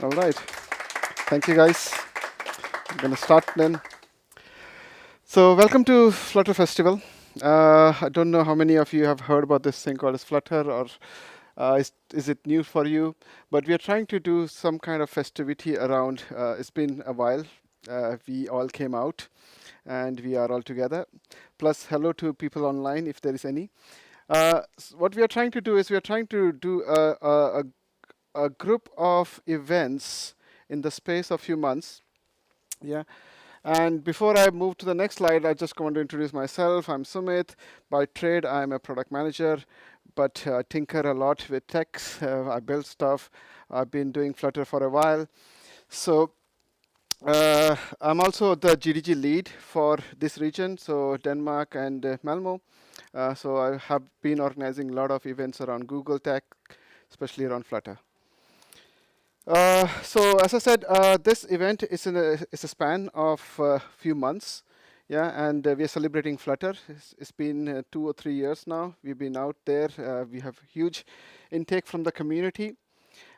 All right. Thank you, guys. I'm going to start then. So welcome to Flutter Festival. I don't know how many of you have heard about this thing called as Flutter, or is it new for you? But we are trying to do some kind of festivity around. It's been a while. We all came out, and we are all together. Plus, hello to people online, if there is any. What we are trying to do is we are trying to do a group of events in the space of few months. Yeah. And before I move to the next slide, I just want to introduce myself. I'm Sumith. By trade, I'm a product manager, but tinker a lot with techs. I build stuff. I've been doing Flutter for a while. So I'm also the GDG lead for this region, so Denmark and Malmo. So I have been organizing a lot of events around Google Tech, especially around Flutter. So as I said, this event is is a span of a few months, yeah, and we are celebrating Flutter. It's been 2 or 3 years now. We've been out there. We have huge intake from the community,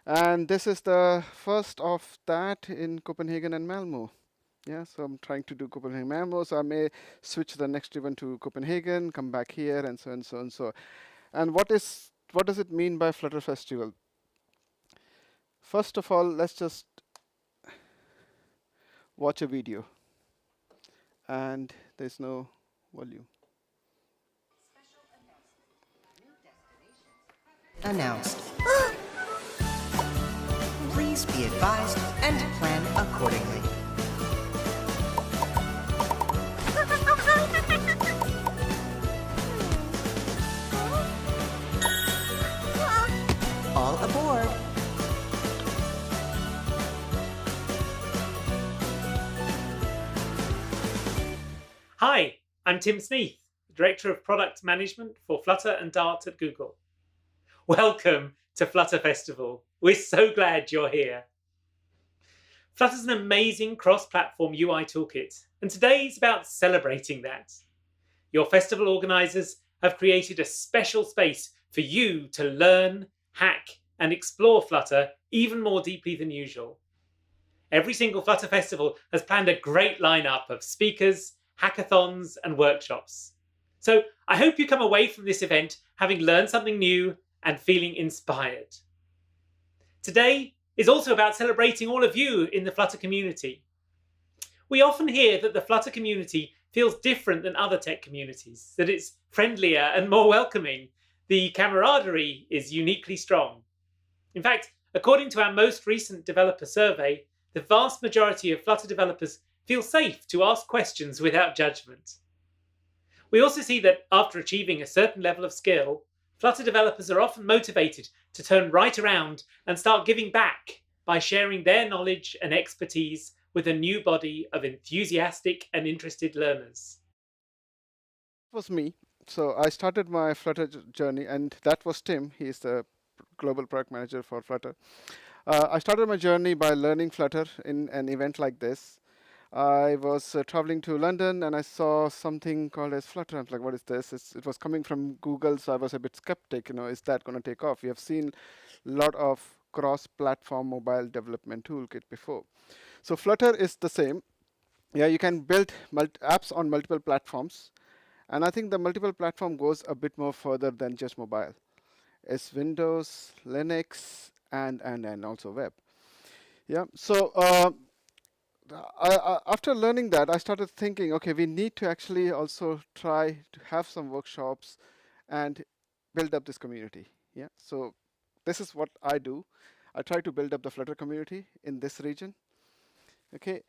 and this is the first of that in Copenhagen and Malmo. Yeah, so I'm trying to do Copenhagen Malmo, so I may switch the next event to Copenhagen, come back here, and so and so and so. And what does it mean by Flutter Festival? First of all, let's just watch a video. And there's no volume. Announced. Please be advised and plan accordingly. All aboard. Hi, I'm Tim Sneath, Director of Product Management for Flutter and Dart at Google. Welcome to Flutter Festival. We're so glad you're here. Flutter's an amazing cross-platform UI toolkit, and today is about celebrating that. Your festival organizers have created a special space for you to learn, hack, and explore Flutter even more deeply than usual. Every single Flutter Festival has planned a great lineup of speakers, hackathons, and workshops. So I hope you come away from this event having learned something new and feeling inspired. Today is also about celebrating all of you in the Flutter community. We often hear that the Flutter community feels different than other tech communities, that it's friendlier and more welcoming. The camaraderie is uniquely strong. In fact, according to our most recent developer survey, the vast majority of Flutter developers feel safe to ask questions without judgment. We also see that after achieving a certain level of skill, Flutter developers are often motivated to turn right around and start giving back by sharing their knowledge and expertise with a new body of enthusiastic and interested learners. That was me. So I started my Flutter journey, and that was Tim. He is the global product manager for Flutter. I started my journey by learning Flutter in an event like this. I was traveling to London, and I saw something called as Flutter. I was like, what is this? It was coming from Google, so I was a bit skeptic. Is that going to take off? We have seen a lot of cross-platform mobile development toolkit before. So Flutter is the same. Yeah, you can build apps on multiple platforms. And I think the multiple platform goes a bit more further than just mobile. It's Windows, Linux, and also web. Yeah, so after learning that, I started thinking, okay, we need to actually also try to have some workshops and build up this community. Yeah, so this is what I do. I try to build up the Flutter community in this region. Okay,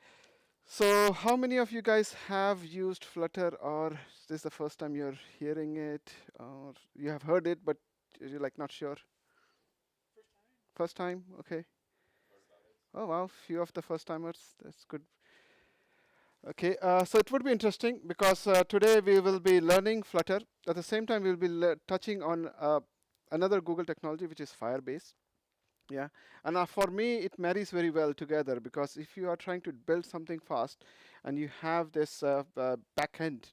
so how many of you guys have used Flutter, or is this the first time you're hearing it, or you have heard it, but you're like not sure? First time, okay. Oh wow, few of the first timers, that's good. Okay, so it would be interesting because today we will be learning Flutter. At the same time, we'll be touching on another Google technology, which is Firebase. Yeah, and for me, it marries very well together because if you are trying to build something fast and you have this backend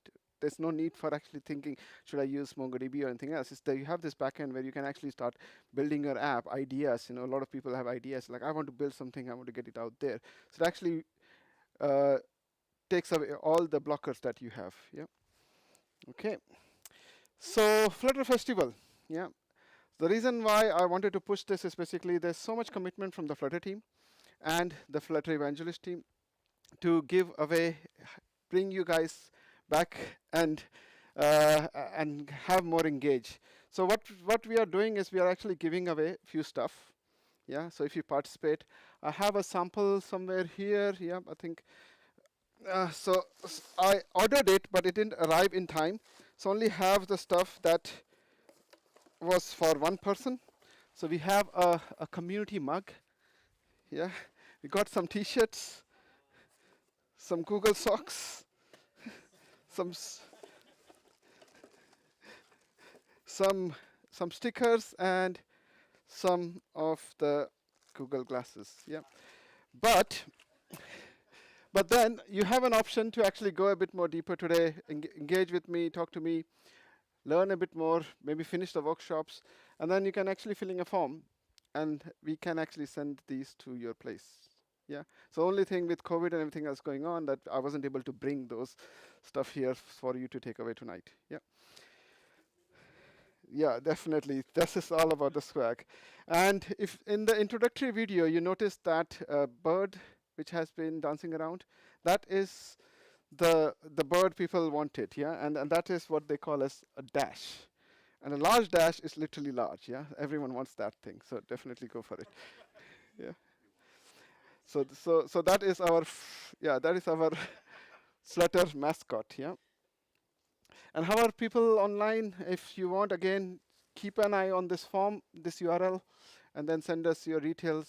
there's no need for actually thinking, should I use MongoDB or anything else? It's that you have this backend where you can actually start building your app, ideas. A lot of people have ideas like, I want to build something, I want to get it out there. So it actually takes away all the blockers that you have. Yeah. Okay. So Flutter Festival. Yeah. The reason why I wanted to push this is basically there's so much commitment from the Flutter team and the Flutter evangelist team to give away, bring you guys back and have more engage. So what we are doing is we are actually giving away few stuff. Yeah. So if you participate, I have a sample somewhere here. Yeah. I think. So I ordered it, but it didn't arrive in time. So only have the stuff that was for one person. So we have a community mug. Yeah, we got some T-shirts, some Google socks, some stickers, and some of the Google glasses. Yeah, but then you have an option to actually go a bit more deeper today, engage with me, talk to me, learn a bit more, maybe finish the workshops, and then you can actually fill in a form, and we can actually send these to your place. Yeah. So only thing with COVID and everything else going on that I wasn't able to bring those stuff here for you to take away tonight. Yeah. Yeah, definitely. This is all about the swag. And if in the introductory video you notice that bird which has been dancing around, that is the bird people wanted, yeah, and that is what they call as a dash, and a large dash is literally large, yeah. Everyone wants that thing, so definitely go for it. Yeah. So that is our Flutter mascot, yeah. And how are people online? If you want, again, keep an eye on this form, this URL, and then send us your details,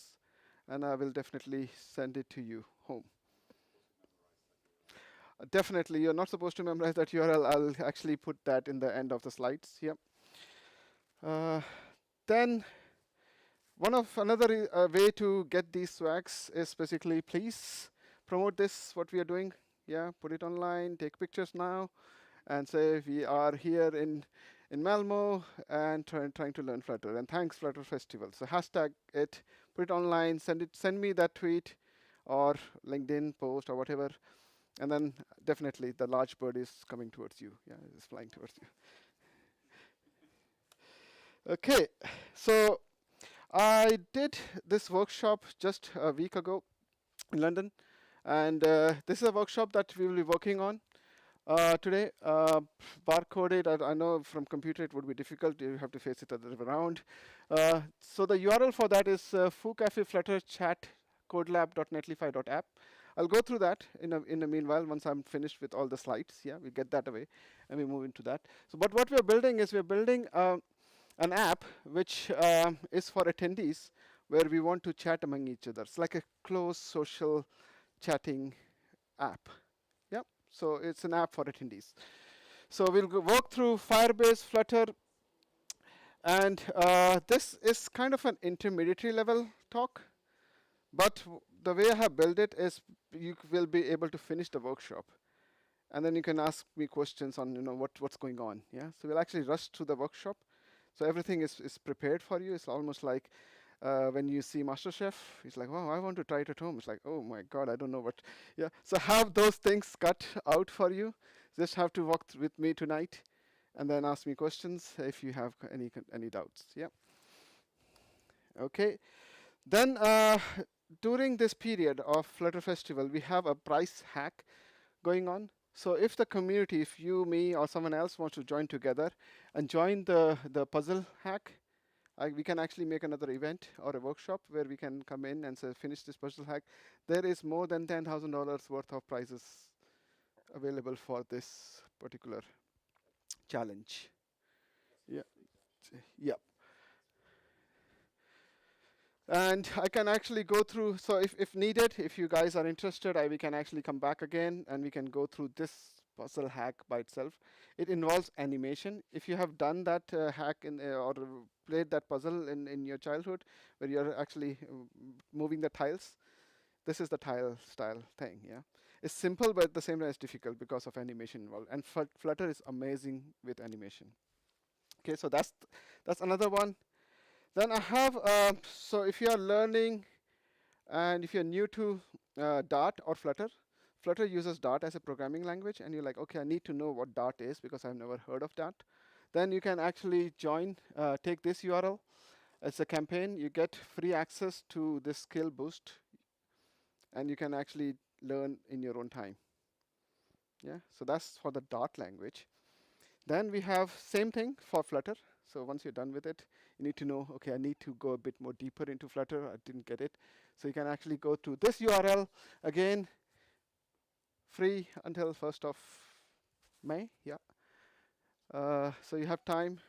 and I will definitely send it to you home. Definitely, you're not supposed to memorize that URL. I'll actually put that in the end of the slides here. Then another way to get these swags is basically please promote this, what we are doing. Yeah, put it online, take pictures now, and say we are here in Malmo and trying to learn Flutter. And thanks Flutter Festival. So hashtag it, put it online, send me that tweet or LinkedIn post or whatever. And then definitely the large bird is coming towards you. Yeah, it's flying towards you. Okay, so I did this workshop just a week ago in London. And this is a workshop that we will be working on today. Barcoded, I know from computer it would be difficult. You have to face it the other way around. So the URL for that is Foo Café Flutter Chat codelab.netlify.app. I'll go through that in the meanwhile once I'm finished with all the slides. Yeah, we get that away and we move into that. So, but what we're building is an app which is for attendees where we want to chat among each other. It's like a closed social chatting app. Yeah, so it's an app for attendees. So we'll work through Firebase, Flutter, and this is kind of an intermediary level talk. But the way I have built it is you will be able to finish the workshop. And then you can ask me questions on what's going on. Yeah. So we'll actually rush through the workshop. So everything is prepared for you. It's almost like when you see MasterChef, it's like, wow, I want to try it at home. It's like, oh my God, I don't know what. Yeah. So have those things cut out for you. Just have to walk with me tonight and then ask me questions if you have any doubts. Yeah. Okay. Then during this period of Flutter Festival, we have a price hack going on. So if the community, if you, me, or someone else wants to join together and join the puzzle hack, we can actually make another event or a workshop where we can come in and say, finish this puzzle hack. There is more than $10,000 worth of prizes available for this particular challenge. Yeah. Yep. And I can actually go through, so if needed, if you guys are interested, we can actually come back again and we can go through this puzzle hack by itself. It involves animation. If you have done that hack or played that puzzle in your childhood, where you're actually moving the tiles, this is the tile style thing. Yeah, it's simple, but at the same time it's difficult because of animation involved. And Flutter is amazing with animation. Okay, so that's another one. Then I have so if you are learning and if you're new to Dart or Flutter, Flutter uses Dart as a programming language, and you're like, okay, I need to know what Dart is because I've never heard of Dart. Then you can actually join, take this URL. It's a campaign. You get free access to this skill boost, and you can actually learn in your own time. Yeah, so that's for the Dart language. Then we have same thing for Flutter. So once you're done with it, you need to know, okay, I need to go a bit more deeper into Flutter. I didn't get it. So you can actually go to this URL. Again, free until 1st of May. Yeah. So you have time.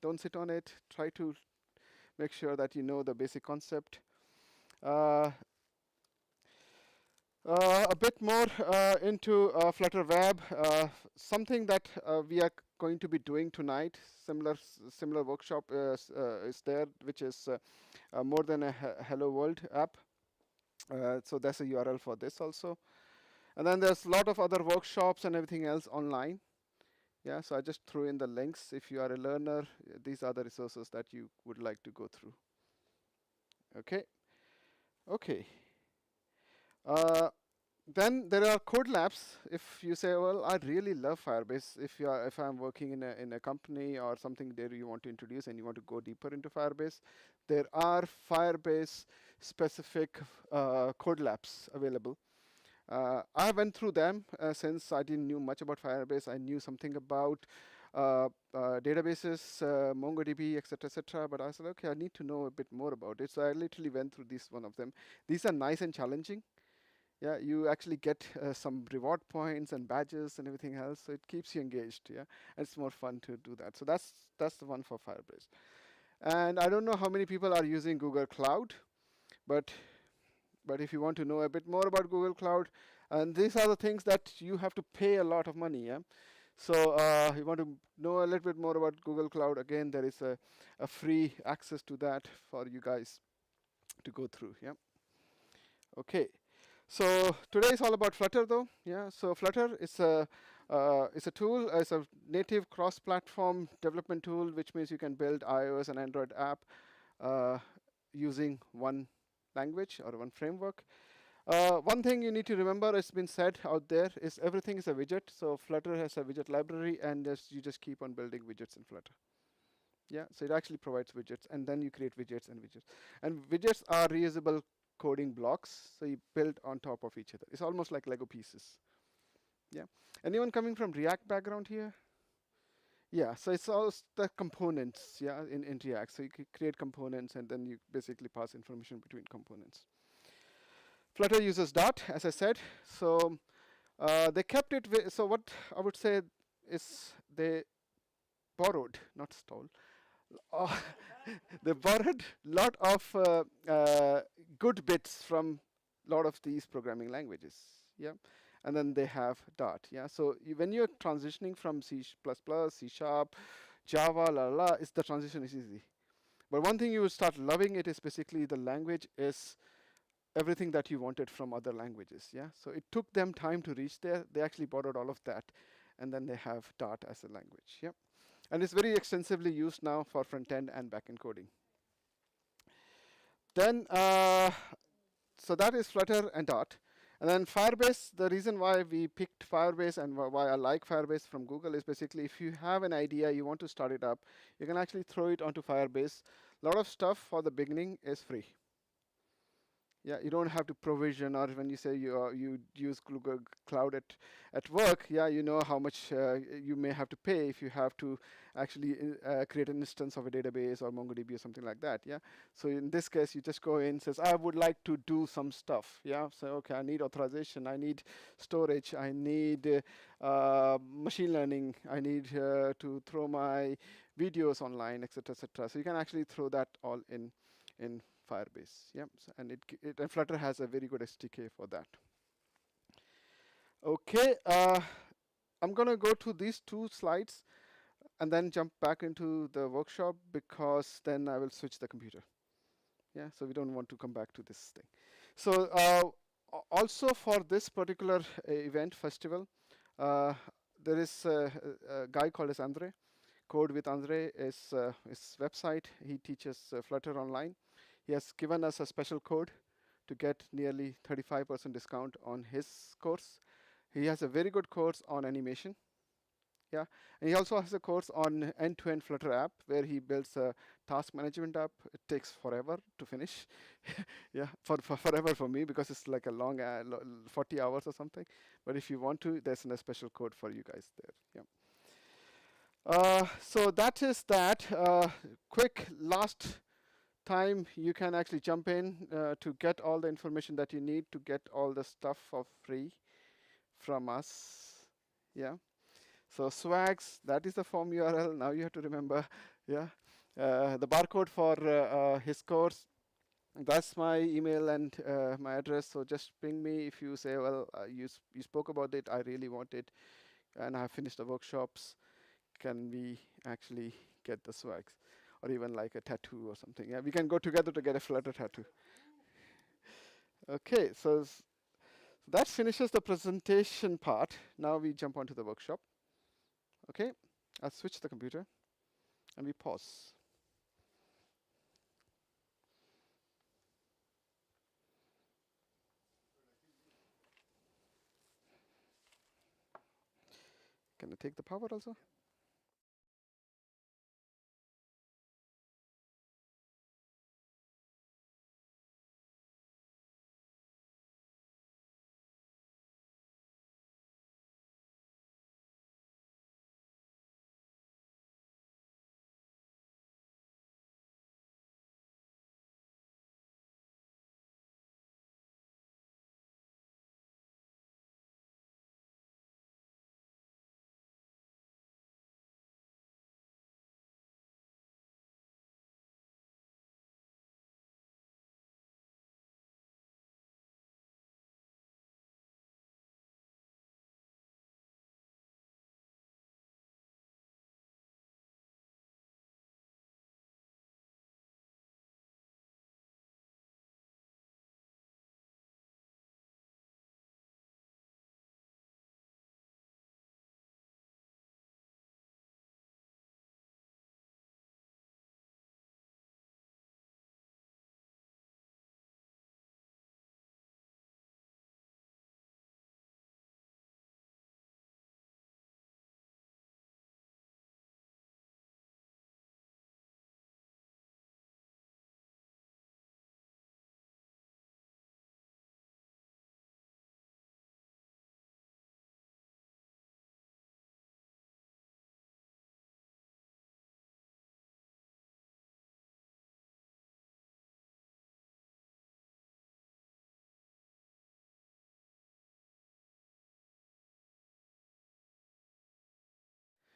Don't sit on it. Try to make sure that you know the basic concept. A bit more into Flutter Web, something that we are going to be doing tonight. Similar workshop is there, which is more than a Hello World app. So that's a URL for this also. And then there's a lot of other workshops and everything else online. Yeah, so I just threw in the links. If you are a learner, these are the resources that you would like to go through. Okay. Okay. Then there are Codelabs. If you say, well, I really love Firebase. If I'm working in a company or something there you want to introduce and you want to go deeper into Firebase, there are Firebase specific Codelabs available. I went through them since I didn't know much about Firebase. I knew something about databases, MongoDB, etc. But I said, okay, I need to know a bit more about it. So I literally went through one of them. These are nice and challenging. Yeah, you actually get some reward points and badges and everything else, so it keeps you engaged. Yeah, and it's more fun to do that. So that's the one for Firebase. And I don't know how many people are using Google Cloud, but if you want to know a bit more about Google Cloud, and these are the things that you have to pay a lot of money. Yeah, so you want to know a little bit more about Google Cloud. Again, there is a free access to that for you guys to go through. Yeah. Okay. So today is all about Flutter, though. Yeah. So Flutter is a tool. It's a native cross-platform development tool, which means you can build iOS and Android app using one language or one framework. One thing you need to remember, it's been said out there, is everything is a widget. So Flutter has a widget library, and you just keep on building widgets in Flutter. Yeah. So it actually provides widgets, and then you create widgets and widgets. And widgets are reusable coding blocks, so you build on top of each other. It's almost like Lego pieces. Yeah. Anyone coming from React background here? Yeah. So it's all the components. Yeah, in React. So you create components, and then you basically pass information between components. Flutter uses Dart, as I said. So they kept it. So what I would say is they borrowed, not stole. They borrowed a lot of good bits from a lot of these programming languages. Yeah, and then they have Dart. Yeah, so when you're transitioning from C++, C#, Java, the transition is easy. But one thing you will start loving it is basically the language is everything that you wanted from other languages. Yeah, so it took them time to reach there. They actually borrowed all of that, and then they have Dart as a language. Yeah. And it's very extensively used now for front-end and back-end coding. Then, so that is Flutter and Dart. And then Firebase, the reason why we picked Firebase and why I like Firebase from Google is basically if you have an idea, you want to start it up, you can actually throw it onto Firebase. A lot of stuff for the beginning is free. Yeah, you don't have to provision, or when you say you use Google Cloud at work, yeah, you know how much you may have to pay if you have to actually create an instance of a database or MongoDB or something like that. Yeah, so in this case, you just go in, says I would like to do some stuff. Yeah, so okay, I need authorization, I need storage, I need machine learning, I need to throw my videos online, etc. So you can actually throw that all in Firebase. Yeah, so, and and Flutter has a very good SDK for that. Okay, I'm gonna go to these two slides and then jump back into the workshop because then I will switch the computer. Yeah, so we don't want to come back to this thing. So also for this particular event festival, there is a guy called as Andre. Code with Andre is his website. He teaches Flutter online. He has given us a special code to get nearly 35% discount on his course. He has a very good course on animation. Yeah, and he also has a course on end-to-end Flutter app where he builds a task management app. It takes forever to finish. Yeah, for forever for me because it's like a long 40 hours or something. But if you want to, there's a special code for you guys there. Yeah. So that is that. Quick last time you can actually jump in to get all the information that you need to get all the stuff for free from us. Yeah. So swags, that is the form URL. Now you have to remember, yeah. The barcode for his course, that's my email and my address. So just ping me if you say, well, you spoke about it, I really want it, and I have finished the workshops. Can we actually get the swags? Or even like a tattoo or something. Yeah, we can go together to get a Flutter tattoo. Okay, so that finishes the presentation part. Now we jump onto the workshop. Okay, I'll switch the computer and we pause. Can I take the power also?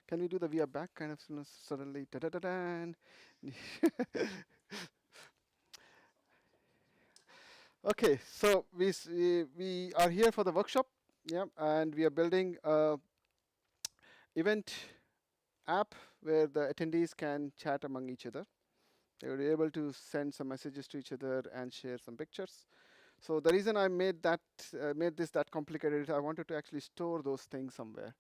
Can we do the we are back kind of suddenly? Da da da da. Okay, so we are here for the workshop, yeah, and we are building a event app where the attendees can chat among each other. They will be able to send some messages to each other and share some pictures. So the reason I made this that complicated, I wanted to actually store those things somewhere.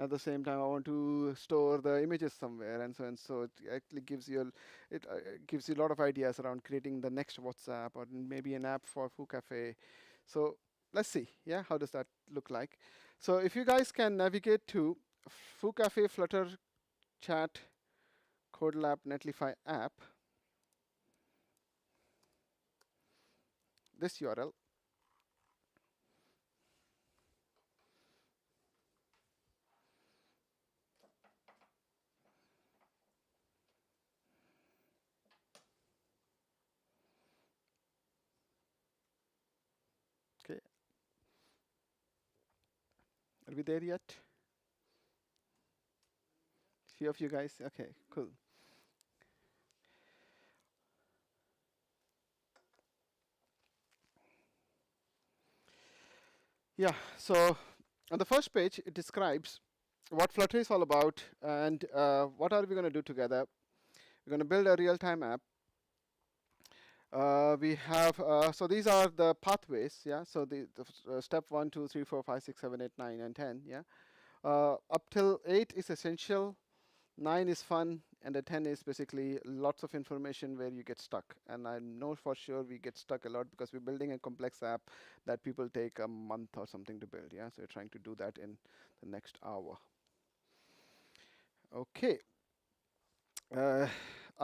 At the same time, I want to store the images somewhere, and so on. So it actually gives you a lot of ideas around creating the next WhatsApp or maybe an app for Foo Café. So let's see, yeah, how does that look like? So if you guys can navigate to Foo Café Flutter Chat Codelab Netlify app, this URL. Okay, are we there yet? Few of you guys, okay, cool. Yeah, so on the first page, it describes what Flutter is all about and what are we going to do together. We're going to build a real-time app. We have so these are the pathways. Yeah. So the step 1, 2, 3, 4, 5, 6, 7, 8, 9, and 10. Yeah. Up till 8 is essential. 9 is fun, and the 10 is basically lots of information where you get stuck. And I know for sure we get stuck a lot because we're building a complex app that people take a month or something to build. Yeah, so we're trying to do that in the next hour. Okay. I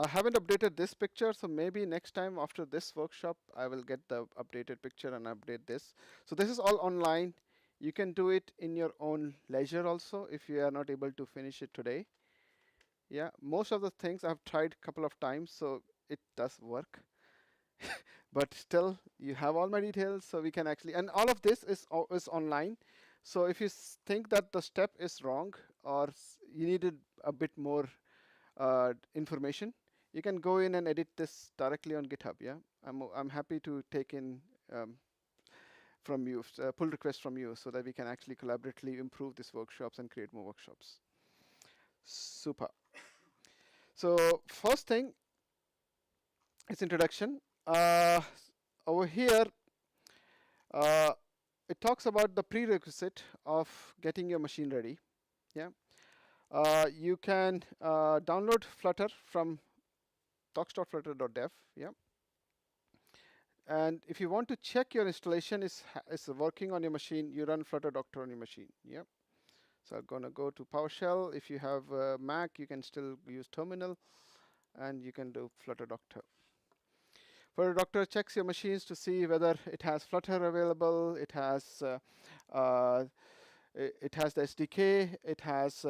haven't updated this picture, so maybe next time after this workshop, I will get the updated picture and update this. So this is all online. You can do it in your own leisure also if you are not able to finish it today. Yeah, most of the things I've tried a couple of times, so it does work. But still, you have all my details, so we can actually, and all of this is online. So if you think that the step is wrong or you needed a bit more information, you can go in and edit this directly on GitHub. Yeah, I'm happy to take in from you, pull requests from you, so that we can actually collaboratively improve these workshops and create more workshops. Super. So first thing is introduction. Over here, uh, it talks about the prerequisite of getting your machine ready. Yeah, you can download Flutter from docs.flutter.dev. Yeah, and if you want to check your installation is working on your machine, you run Flutter Doctor on your machine. Yeah. So I'm gonna go to PowerShell. If you have Mac, you can still use Terminal, and you can do Flutter Doctor. Flutter Doctor checks your machines to see whether it has Flutter available. It has it has the SDK. It has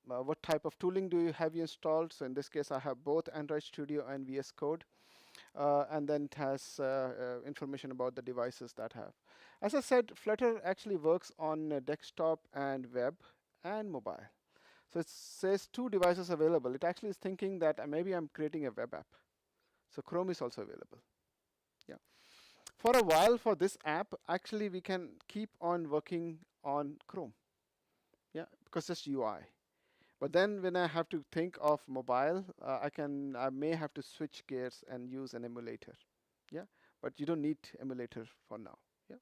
what type of tooling do you have installed. So in this case, I have both Android Studio and VS Code. And then it has information about the devices that have. As I said, Flutter actually works on desktop and web and mobile. So it says 2 devices available. It actually is thinking that maybe I'm creating a web app. So Chrome is also available. Yeah. For a while, for this app, actually we can keep on working on Chrome. Yeah, because it's UI. But then when I have to think of mobile, I may have to switch gears and use an emulator. Yeah, but you don't need emulator for now. Yeah.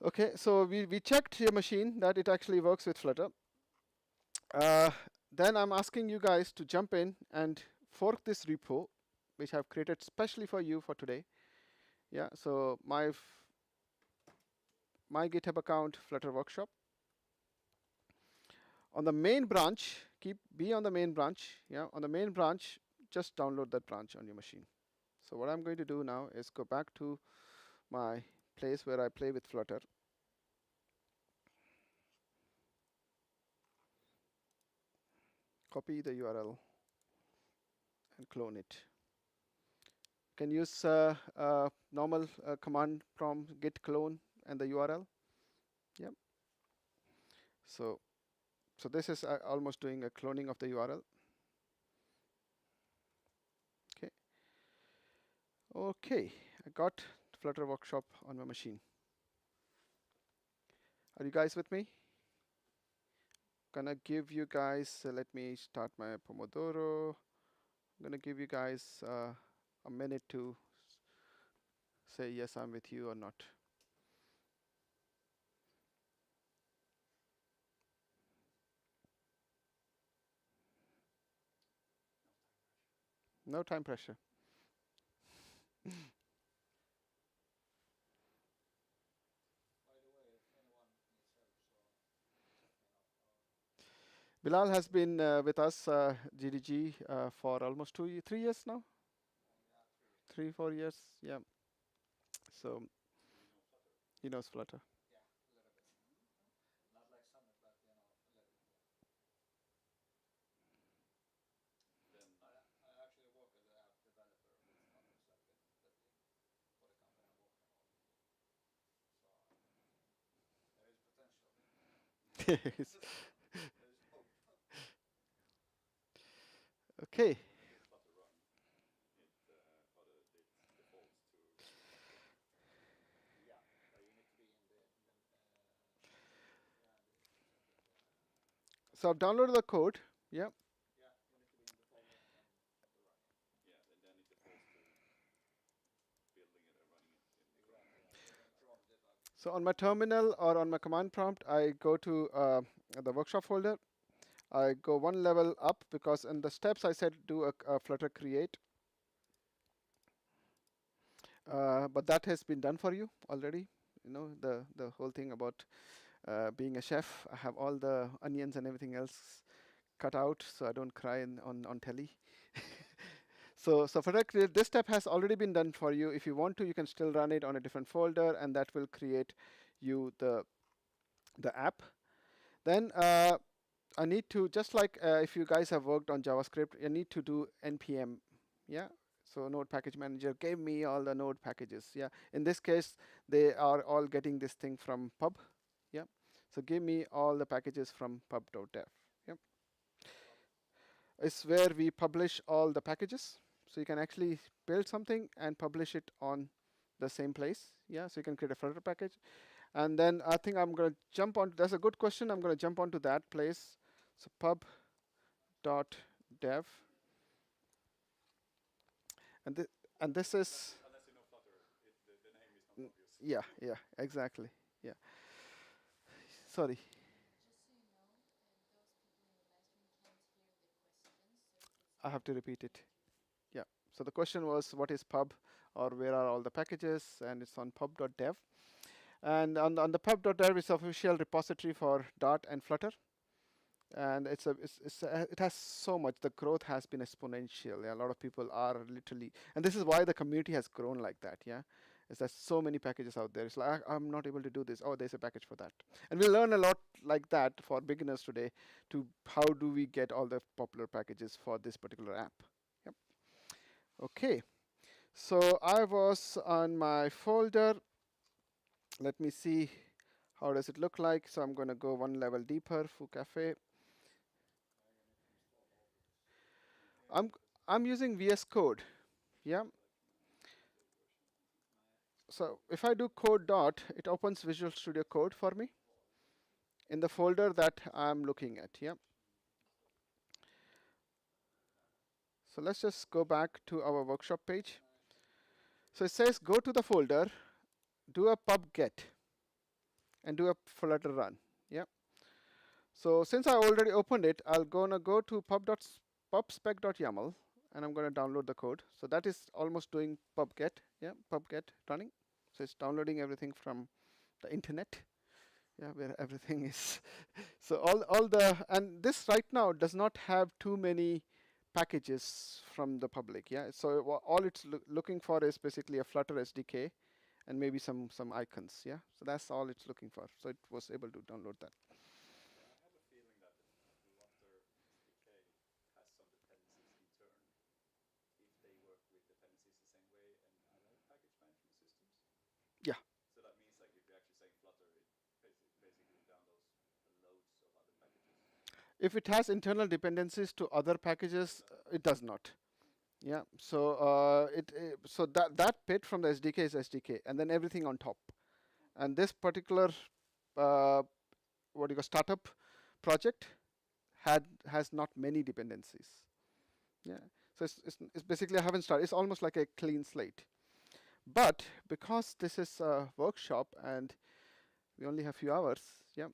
Okay, so we checked your machine that it actually works with Flutter. Then I'm asking you guys to jump in and fork this repo, which I've created specially for you for today. Yeah, so my GitHub account, Flutter Workshop. On the main branch, be on the main branch. Yeah, on the main branch, just download that branch on your machine. So what I'm going to do now is go back to my place where I play with Flutter. Copy the URL and clone it. Can use normal command prompt git clone and the URL. Yep. So this is almost doing a cloning of the URL. Okay. Okay, I got Flutter Workshop on my machine. Are you guys with me? Gonna give you guys, let me start my Pomodoro. I'm gonna give you guys a minute to say yes, I'm with you or not. No time pressure. Bilal has been with us, GDG, for almost 3 years now. 3, 4 years, yeah. So he knows Flutter. Yeah, a little bit. Not like Sumith, but a little bit. Then I actually work as an app developer with Flutter, so I've been building for the company I'm working on. So there is potential. There is hope. Okay. Flutter run, it defaults to. Yeah, but you need to be in the So I've downloaded the code. Yeah. yeah, you need to be in the folder and then Flutter running. Yeah, and then it defaults to So on my terminal or on my command prompt, I go to the workshop folder. I go one level up because in the steps I said do a Flutter create. But that has been done for you already. You know, the whole thing about being a chef. I have all the onions and everything else cut out so I don't cry on telly. So for that, this step has already been done for you. If you want to, you can still run it on a different folder, and that will create you the app. Then I need to, just like if you guys have worked on JavaScript, you need to do npm. Yeah. So Node Package Manager gave me all the Node packages. Yeah. In this case, they are all getting this thing from pub. Yeah. So give me all the packages from pub.dev. Yep. It's where we publish all the packages. So you can actually build something and publish it on the same place. Yeah, so you can create a Flutter package. And then I think I'm going to jump on, that's a good question. I'm going to jump onto that place. So pub.dev. And this is, Unless you know Flutter, the name is not obvious. yeah, exactly. Yeah. Sorry. Just so you know, those people in the live stream can't hear the questions, so if it's I have to repeat it. Yeah. So the question was, what is pub, or where are all the packages? And it's on pub.dev. And on the pub.dev is official repository for Dart and Flutter. And it has so much. The growth has been exponential. Yeah, a lot of people are literally, and this is why the community has grown like that. Yeah, is there's so many packages out there. It's like I'm not able to do this. Oh, there's a package for that, and we'll learn a lot like that for beginners today. To how do we get all the popular packages for this particular app? Yep. Okay, so I was on my folder. Let me see how does it look like. So I'm going to go one level deeper. Foo Café. I'm using VS Code. Yeah. So if I do code dot, it opens Visual Studio Code for me in the folder that I'm looking at. Yeah. So let's just go back to our workshop page. So it says go to the folder, do a pub get, and do a Flutter run. Yeah. So since I already opened it, I'll gonna go to pubspec.yaml, and I'm going to download the code. So that is almost doing pub get. Yeah, pub get running. So it's downloading everything from the internet. Yeah, where everything is. So all the, and this right now does not have too many packages from the public. Yeah, so all it's looking for is basically a Flutter SDK and maybe some icons. Yeah, so that's all it's looking for. So it was able to download that. I have a feeling that the Flutter SDK has some dependencies in turn, if they work with dependencies the same way in other package management systems. Yeah. So that means like if you're actually saying Flutter, it basically downloads loads of other packages. If it has internal dependencies to other packages, it does not. Yeah. So so that bit from the SDK is SDK, and then everything on top. And this particular what you call startup project has not many dependencies. Yeah. So it's basically I haven't started. It's almost like a clean slate. But because this is a workshop and we only have a few hours, yeah.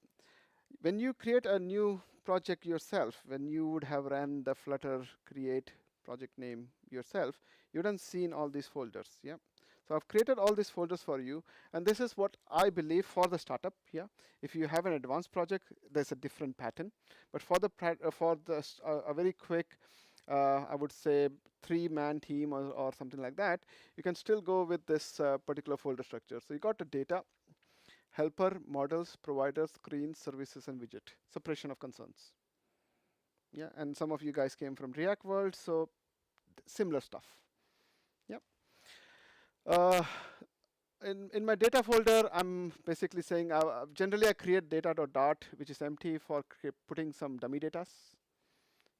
When you create a new project yourself, when you would have ran the Flutter create project name yourself, you would have seen all these folders. Yeah. So I've created all these folders for you, and this is what I believe for the startup. Yeah. If you have an advanced project, there's a different pattern. But for the a very quick, I would say 3-man team or something like that, you can still go with this particular folder structure. So you got the data, helper, models, providers, screens, services, and widget. Separation of concerns. Yeah, and some of you guys came from React world, so similar stuff. Yep. In my data folder, I'm basically saying generally I create data.dart, which is empty for putting some dummy datas.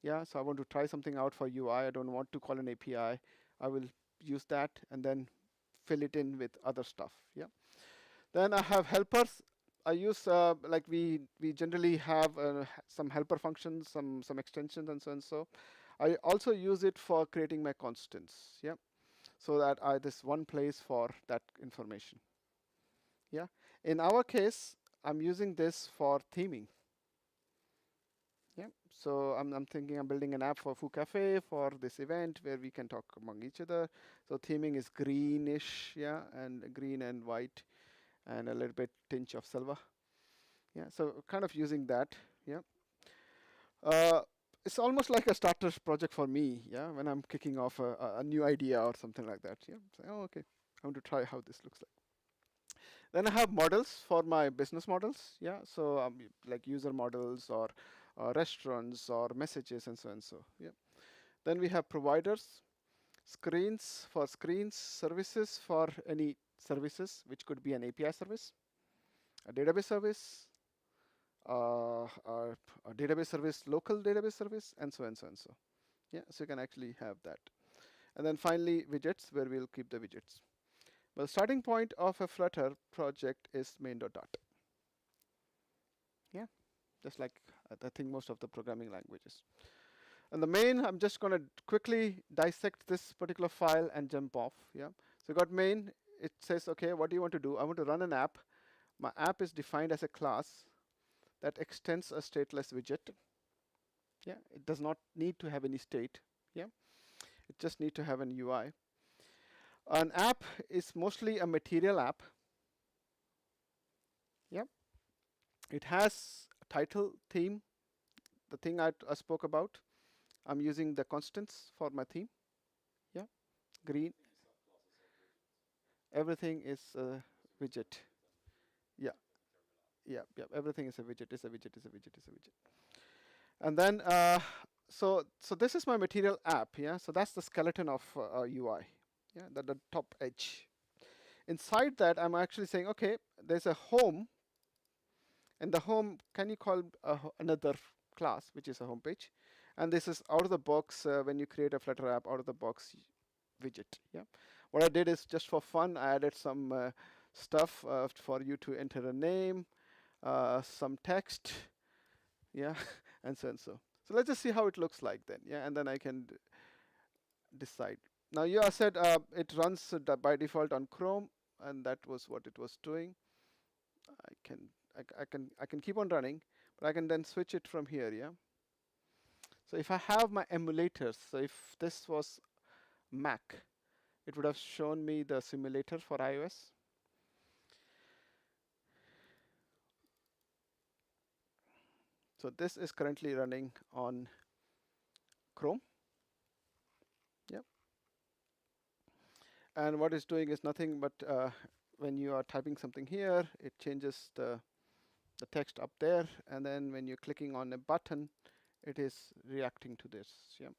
Yeah, so I want to try something out for UI. I don't want to call an API. I will use that and then fill it in with other stuff. Yeah. Then I have helpers. I use like we generally have some helper functions, some extensions, and so and so. I also use it for creating my constants. Yeah, so that this one place for that information. Yeah. In our case, I'm using this for theming. Yeah. So I'm thinking I'm building an app for Foo Café for this event where we can talk among each other. So theming is greenish, yeah, and green and white, and a little bit tinge of silver. Yeah. So kind of using that. Yeah. It's almost like a starter project for me. Yeah. When I'm kicking off a new idea or something like that. Yeah. So, oh, okay. I want to try how this looks like. Then I have models for my business models. Yeah, so like user models or restaurants or messages and so and so. Yeah. Then we have providers, screens for screens, services for any services, which could be an API service, a database service, a database service, local database service, and so and so and so. Yeah, so you can actually have that. And then finally, widgets, where we'll keep the widgets. But the starting point of a Flutter project is main.dart. Yeah, just like I think most of the programming languages. And the main, I'm just going to quickly dissect this particular file and jump off. Yeah. So you got main. It says, okay, what do you want to do? I want to run an app. My app is defined as a class that extends a stateless widget. Yeah. It does not need to have any state. Yeah. It just needs to have an UI. An app is mostly a material app. Yeah. It has a title, theme, the thing I spoke about. I'm using the constants for my theme. Yeah, green. Everything is a widget. Yeah, yeah, yeah. Everything is a widget. Is a widget. Is a widget. Is a widget. And then, so this is my material app. Yeah, so that's the skeleton of UI. Yeah, the top edge. Inside that, I'm actually saying, okay, there's a home, and the home, can you call another class, which is a home page, and this is out of the box when you create a Flutter app, out of the box widget. Yeah, what I did is just for fun, I added some stuff for you to enter a name, some text, yeah, and so and so. So let's just see how it looks like then. Yeah, and then I can decide. Now you said it runs by default on Chrome, and that was what it was doing. I can keep on running, but I can then switch it from here. Yeah. So if I have my emulators, so if this was Mac, it would have shown me the simulator for iOS. So this is currently running on Chrome. Yep. And what it's doing is nothing but when you are typing something here, it changes the text up there, and then when you're clicking on a button, it is reacting to this. Yeah.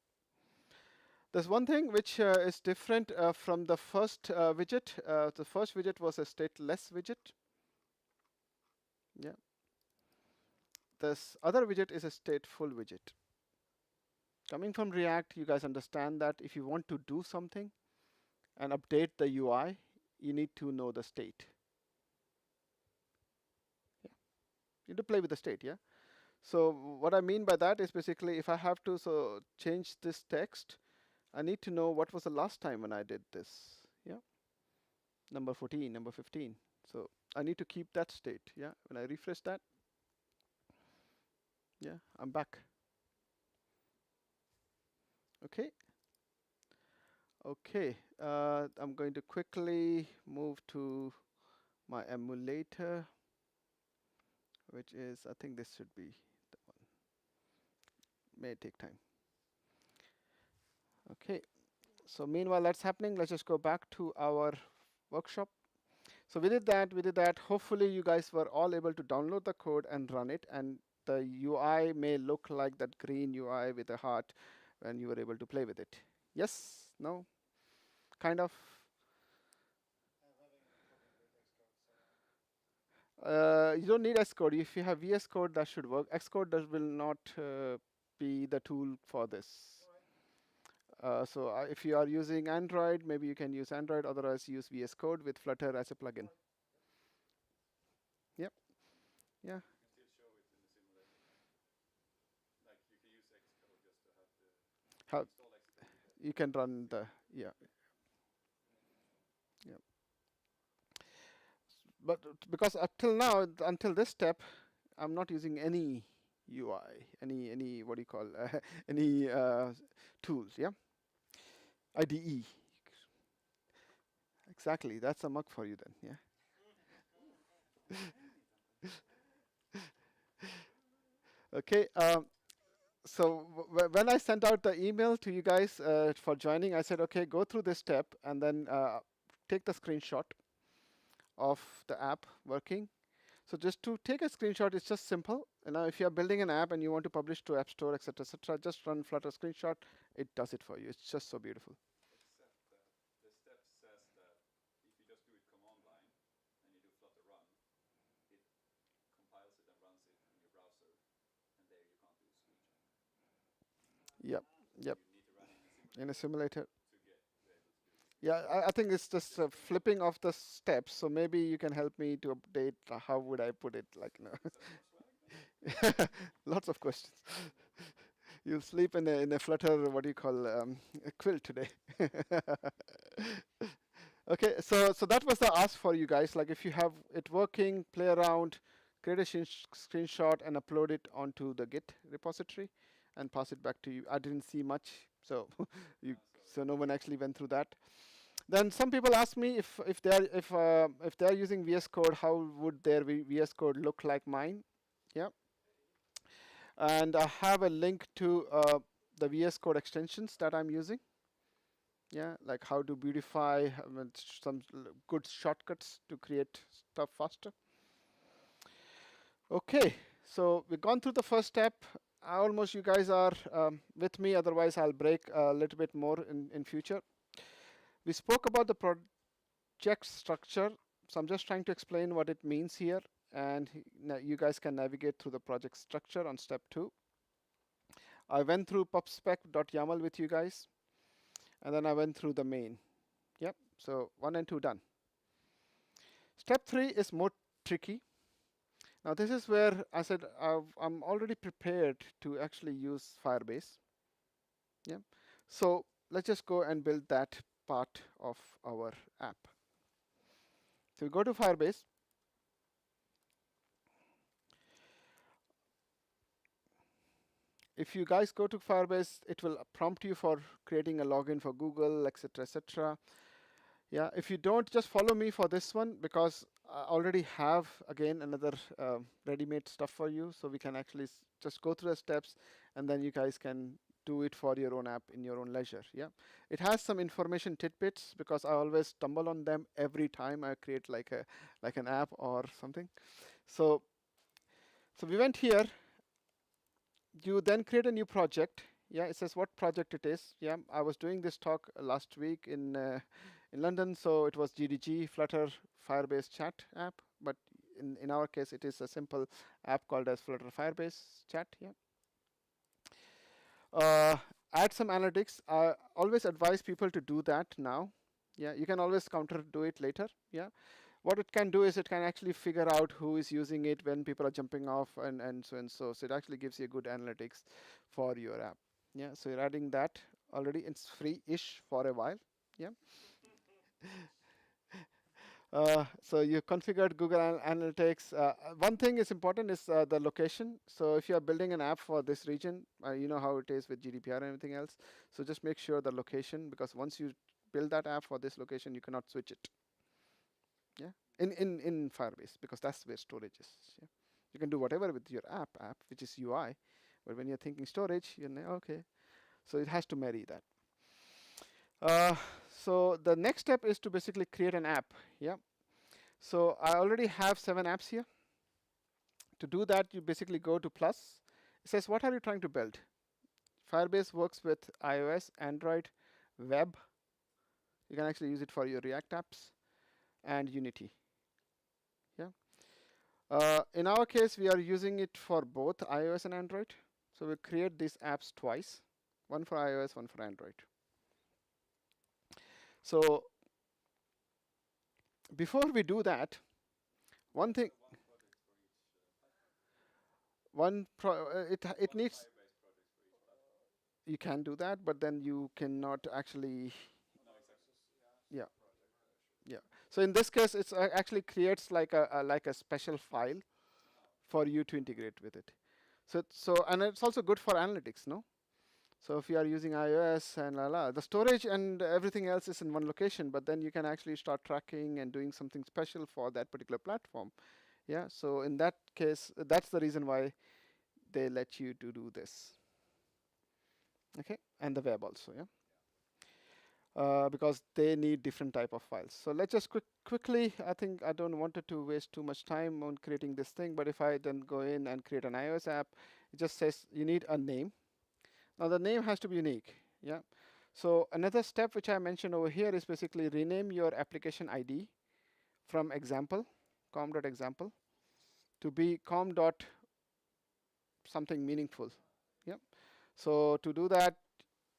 There's one thing which is different from the first widget. The first widget was a stateless widget. Yeah. This other widget is a stateful widget. Coming from React, you guys understand that if you want to do something and update the UI, you need to know the state. Yeah. You need to play with the state, yeah? So what I mean by that is basically if I have to change this text, I need to know what was the last time when I did this. Yeah. Number 14, number 15. So I need to keep that state. Yeah. When I refresh that, yeah, I'm back. Okay. Okay. I'm going to quickly move to my emulator, which is, I think this should be the one. May take time. Okay. So meanwhile that's happening, let's just go back to our workshop. So we did that. Hopefully you guys were all able to download the code and run it, and the UI may look like that green UI with a heart when you were able to play with it. Yes? No? Kind of? I'm having a problem with Xcode, so You don't need Xcode. If you have VS Code, that should work. Xcode will not be the tool for this. So if you are using Android, maybe you can use Android. Otherwise, use VS Code with Flutter as a plugin. Yep. Yeah. You can still show it in the simulator. Like you can use Xcode just to have the How install Xcode. you can run the, yeah. Yeah. but because until now, until this step, I'm not using any UI, any what do you call any tools, yeah, IDE. Exactly, that's a mug for you then, yeah. Okay, so when I sent out the email to you guys for joining, I said, okay, go through this step and then take the screenshot of the app working. So just to take a screenshot, it's just simple. And now if you're building an app and you want to publish to App Store, etc., just run Flutter screenshot. It does it for you. It's just so beautiful. Except that the step says that if you just do it command line and you do Flutter run, it compiles it and runs it in your browser, and there you can't do a screenshot. Yep, yep. You need to run In a simulator. to be able to do this. Yeah, I think it's just flipping of the steps. So maybe you can help me to update. How would I put it? Like, you know. Lots of questions. You'll sleep in a Flutter, what do you call, a quilt today. Okay, so that was the ask for you guys. Like, if you have it working, play around, create a screenshot and upload it onto the Git repository and pass it back to you. I didn't see much, so so no one actually went through that. Then some people ask me if they're using VS Code, how would their VS Code look like mine? Yeah. And I have a link to the VS Code extensions that I'm using. Yeah, like how to beautify, some good shortcuts to create stuff faster. Okay, so we've gone through the first step. Almost you guys are with me, otherwise I'll break a little bit more in future. We spoke about the project structure, so I'm just trying to explain what it means here, and you guys can navigate through the project structure on step 2. I went through pubspec.yaml with you guys, and then I went through the main. Yep, so 1 and 2 done. Step 3 is more tricky. Now this is where I said I'm already prepared to actually use Firebase. Yeah, so let's just go and build that part of our app. So we go to Firebase. If you guys go to Firebase, it will prompt you for creating a login for Google, etc., etc. Yeah, if you don't, just follow me for this one, because I already have, again, another ready-made stuff for you. So we can actually just go through the steps, and then you guys can do it for your own app in your own leisure. Yeah, it has some information tidbits, because I always stumble on them every time I create like an app or something. So we went here. You then create a new project. Yeah, it says what project it is. Yeah, I was doing this talk last week in London, so it was GDG, Flutter Firebase chat app. But in our case, it is a simple app called as Flutter Firebase chat. Yeah. Add some analytics. I always advise people to do that now. Yeah, you can always do it later. Yeah, what it can do is it can actually figure out who is using it, when people are jumping off, and so and so. So it actually gives you good analytics for your app. Yeah, so you're adding that already. It's free-ish for a while. Yeah. So you configured Google Analytics. One thing is important is the location. So if you are building an app for this region, you know how it is with GDPR and everything else. So just make sure the location, because once you build that app for this location, you cannot switch it. Yeah, in Firebase, because that's where storage is. Yeah, you can do whatever with your app, which is UI, but when you're thinking storage, you're like, okay. So it has to marry that. So the next step is to basically create an app. Yeah. So I already have 7 apps here. To do that, you basically go to plus. It says, what are you trying to build? Firebase works with iOS, Android, web. You can actually use it for your React apps and Unity. Yeah. In our case, we are using it for both iOS and Android. So we create these apps twice, one for iOS, one for Android. So before we do that, one thing, it needs. You can do that, but then you cannot actually. Yeah. Yeah. So in this case, it's actually creates like a special file for you to integrate with it. So and it's also good for analytics, no? So if you are using iOS and the storage and everything else is in one location, but then you can actually start tracking and doing something special for that particular platform. Yeah. So in that case, that's the reason why they let you to do this. Okay, and the web also, yeah. Because they need different type of files. So let's just quickly, I think I don't wanted to waste too much time on creating this thing, but if I then go in and create an iOS app, it just says you need a name. Now the name has to be unique, yeah. So another step which I mentioned over here is basically rename your application ID from example, com.example, to be com dot something meaningful, yeah. So to do that,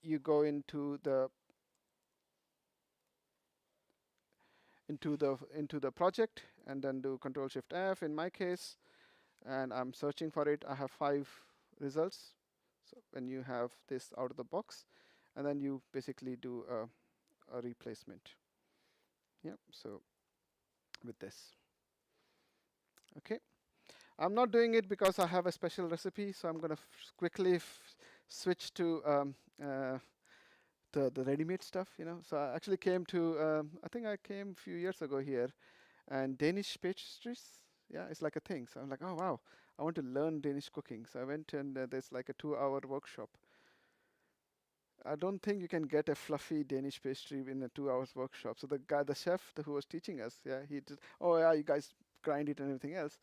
you go into the project and then do Control Shift F in my case, and I'm searching for it. I have 5 results. So when you have this out of the box, and then you basically do a replacement. Yeah. So with this, okay. I'm not doing it because I have a special recipe, so I'm going to quickly switch to the ready-made stuff, you know. So I actually came to, I think I came a few years ago here, and Danish pastries, yeah, it's like a thing. So I'm like, oh wow, I want to learn Danish cooking. So I went and there's like a 2-hour workshop. I don't think you can get a fluffy Danish pastry in a 2 hours workshop. So the guy, the chef who was teaching us, yeah, he just, oh yeah, you guys grind it and everything else.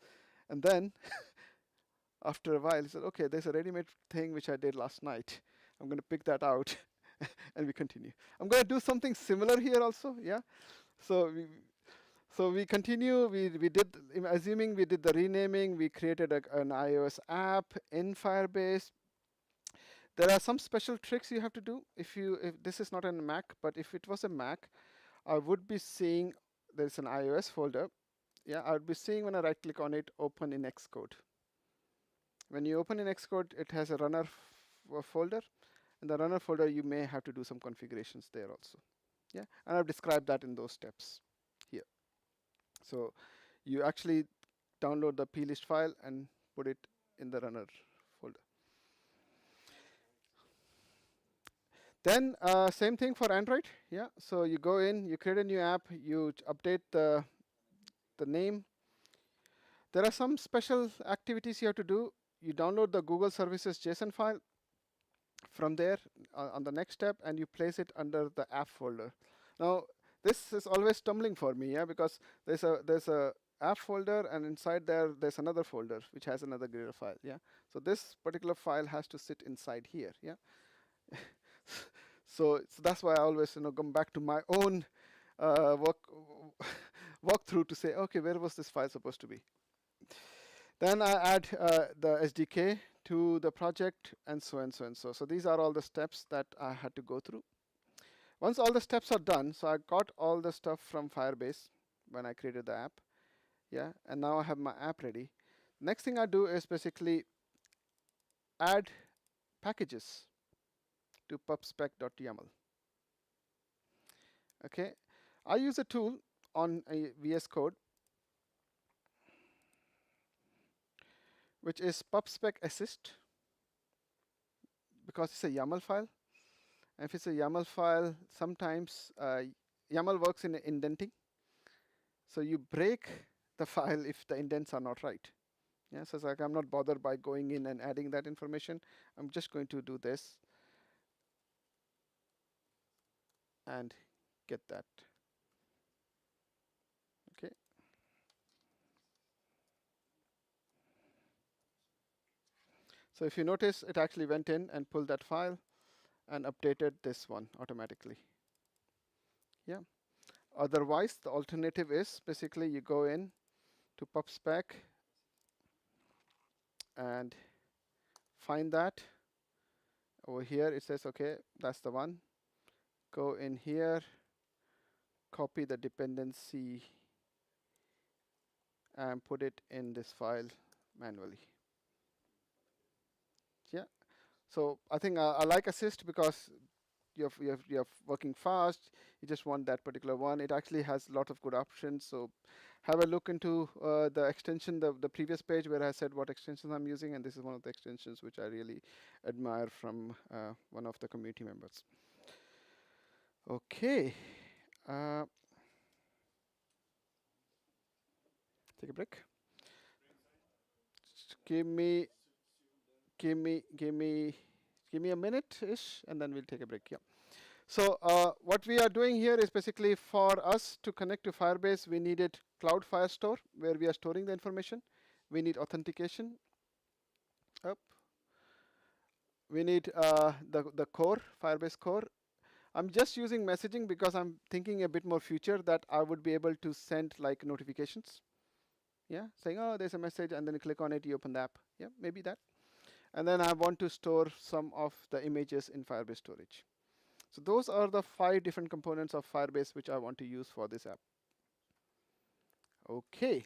And then after a while, he said, okay, there's a ready-made thing which I did last night. I'm going to pick that out and we continue. I'm going to do something similar here also, yeah. So we continue. We did, assuming we did the renaming, we created an iOS app in Firebase. There are some special tricks you have to do if this is not a Mac, but if it was a Mac, I would be seeing there's an iOS folder. Yeah, I would be seeing when I right click on it, open in Xcode. When you open in Xcode, it has a runner folder. In the runner folder, you may have to do some configurations there also. Yeah, and I've described that in those steps here. So you actually download the plist file and put it in the runner folder. Then same thing for Android. Yeah, so you go in, you create a new app, you update the name. There are some special activities you have to do. You download the Google Services JSON file. From there, on the next step, and you place it under the app folder. Now, this is always stumbling for me, yeah, because there's a app folder, and inside there's another folder which has another grid file, yeah. So this particular file has to sit inside here, yeah. So that's why I always come back to my own walk through to say, okay, where was this file supposed to be? Then I add the SDK to the project, and so and so and so. So these are all the steps that I had to go through. Once all the steps are done, so I got all the stuff from Firebase when I created the app, yeah, and now I have my app ready. Next thing I do is basically add packages to pubspec.yaml. Okay, I use a tool on a VS Code which is PubSpec Assist, because it's a YAML file. And if it's a YAML file, sometimes YAML works in indenting. So you break the file if the indents are not right. Yeah, so it's like I'm not bothered by going in and adding that information. I'm just going to do this and get that. Okay. So if you notice, it actually went in and pulled that file and updated this one automatically. Yeah. Otherwise, the alternative is basically you go in to PubSpec and find that. Over here, it says, okay, that's the one. Go in here, copy the dependency, and put it in this file manually. Yeah. So I think I like Assist because you're working fast, you just want that particular one. It actually has a lot of good options. So have a look into the extension, the previous page where I said what extensions I'm using, and this is one of the extensions which I really admire from one of the community members. Okay. Take a break. Just give me a minute-ish, and then we'll take a break. Yeah. So what we are doing here is basically for us to connect to Firebase, we needed Cloud Firestore, where we are storing the information. We need authentication. Up. We need the core, Firebase core. I'm just using messaging because I'm thinking a bit more future that I would be able to send like notifications. Yeah, saying, oh, there's a message, and then you click on it, you open the app. Yeah, maybe that. And then I want to store some of the images in Firebase storage. So those are the 5 different components of Firebase which I want to use for this app. Okay.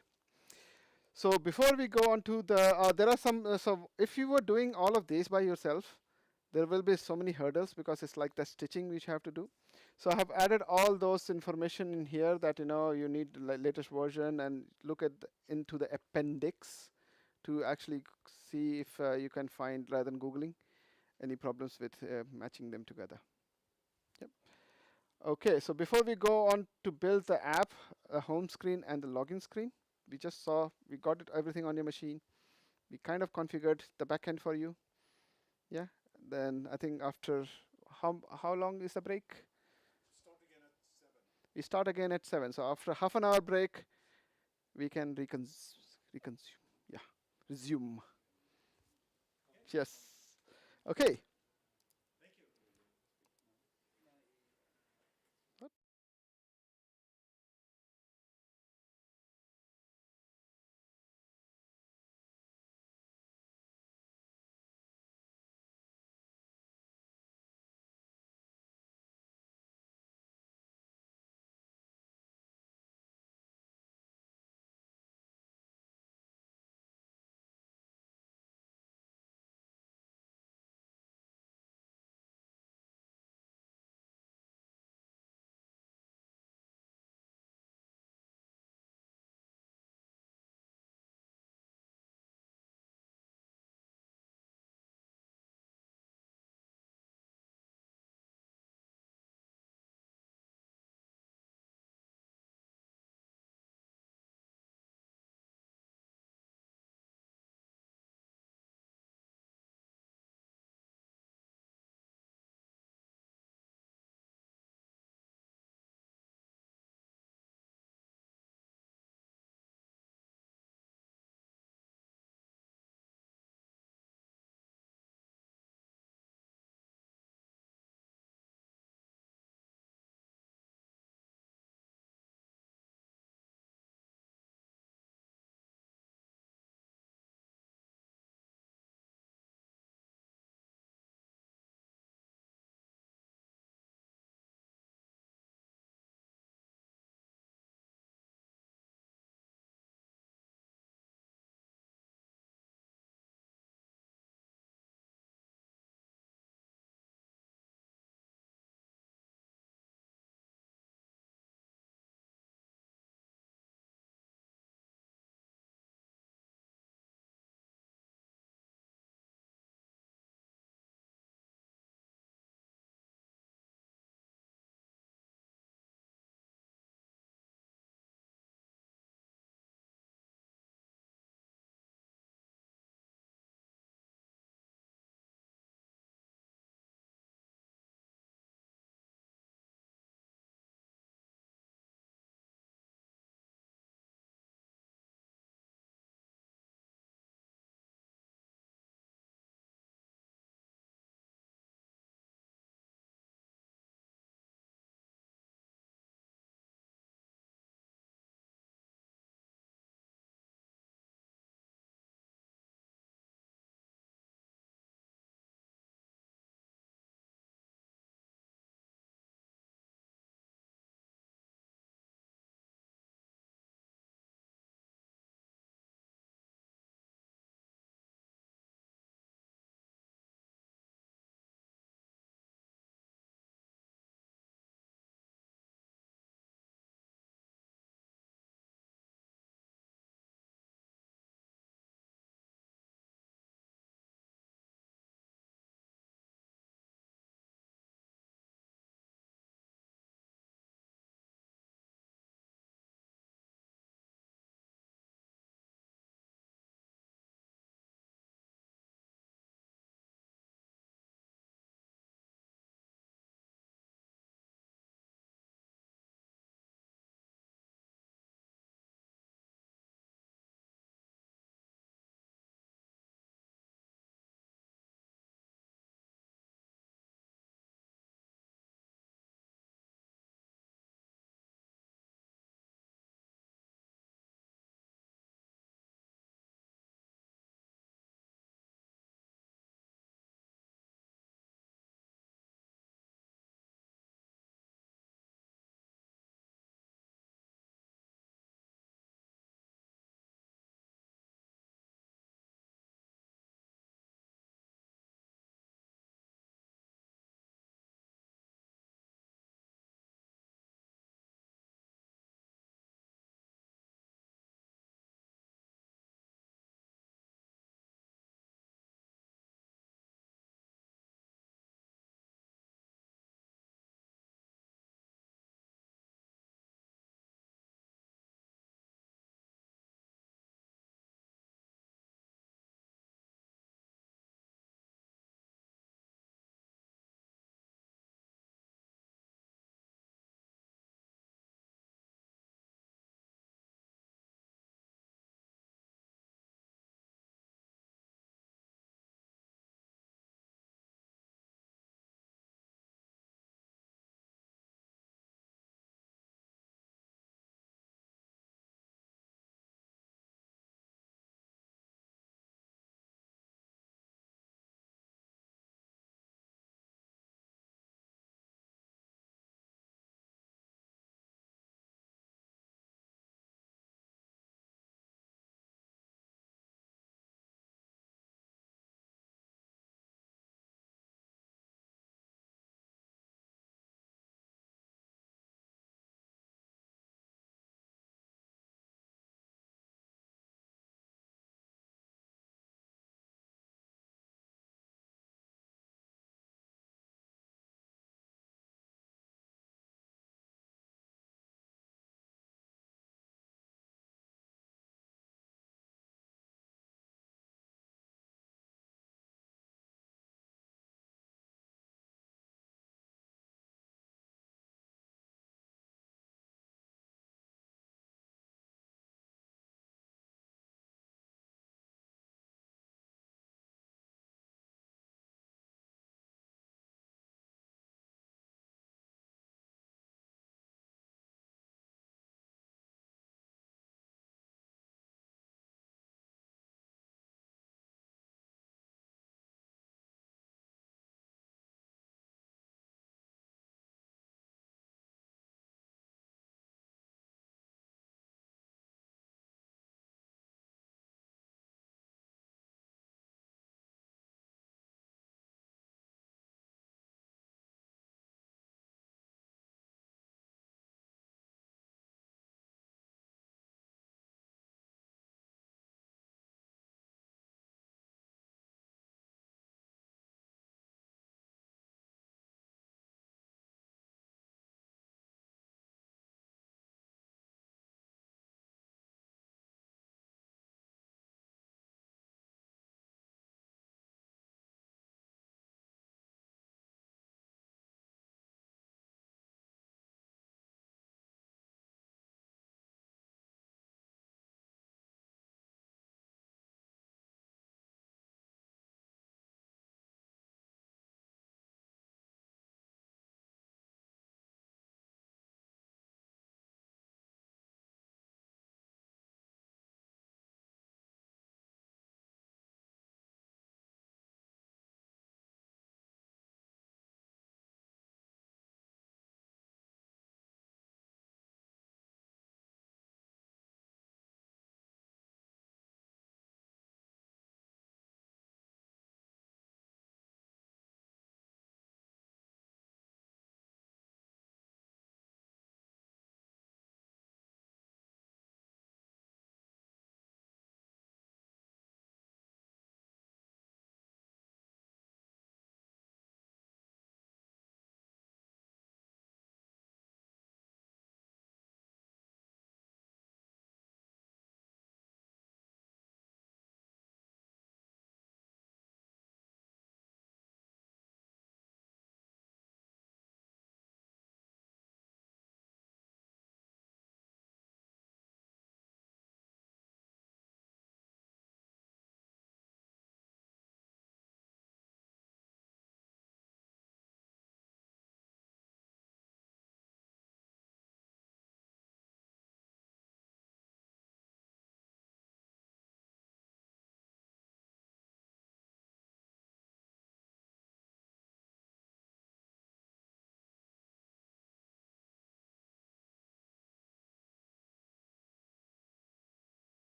So before we go on to the, there are some, so if you were doing all of these by yourself, there will be so many hurdles because it's like the stitching which you have to do. So I have added all those information in here that, you need the latest version, and look at into the appendix to actually see if you can find, rather than Googling, any problems with matching them together. Yep. Okay, so before we go on to build the app, a home screen and the login screen, we just saw, we got everything on your machine. We kind of configured the backend for you. Yeah, then I think after, how long is the break? Start again at 7. We start again at 7. So after half an hour break, we can resume. Yes. Okay.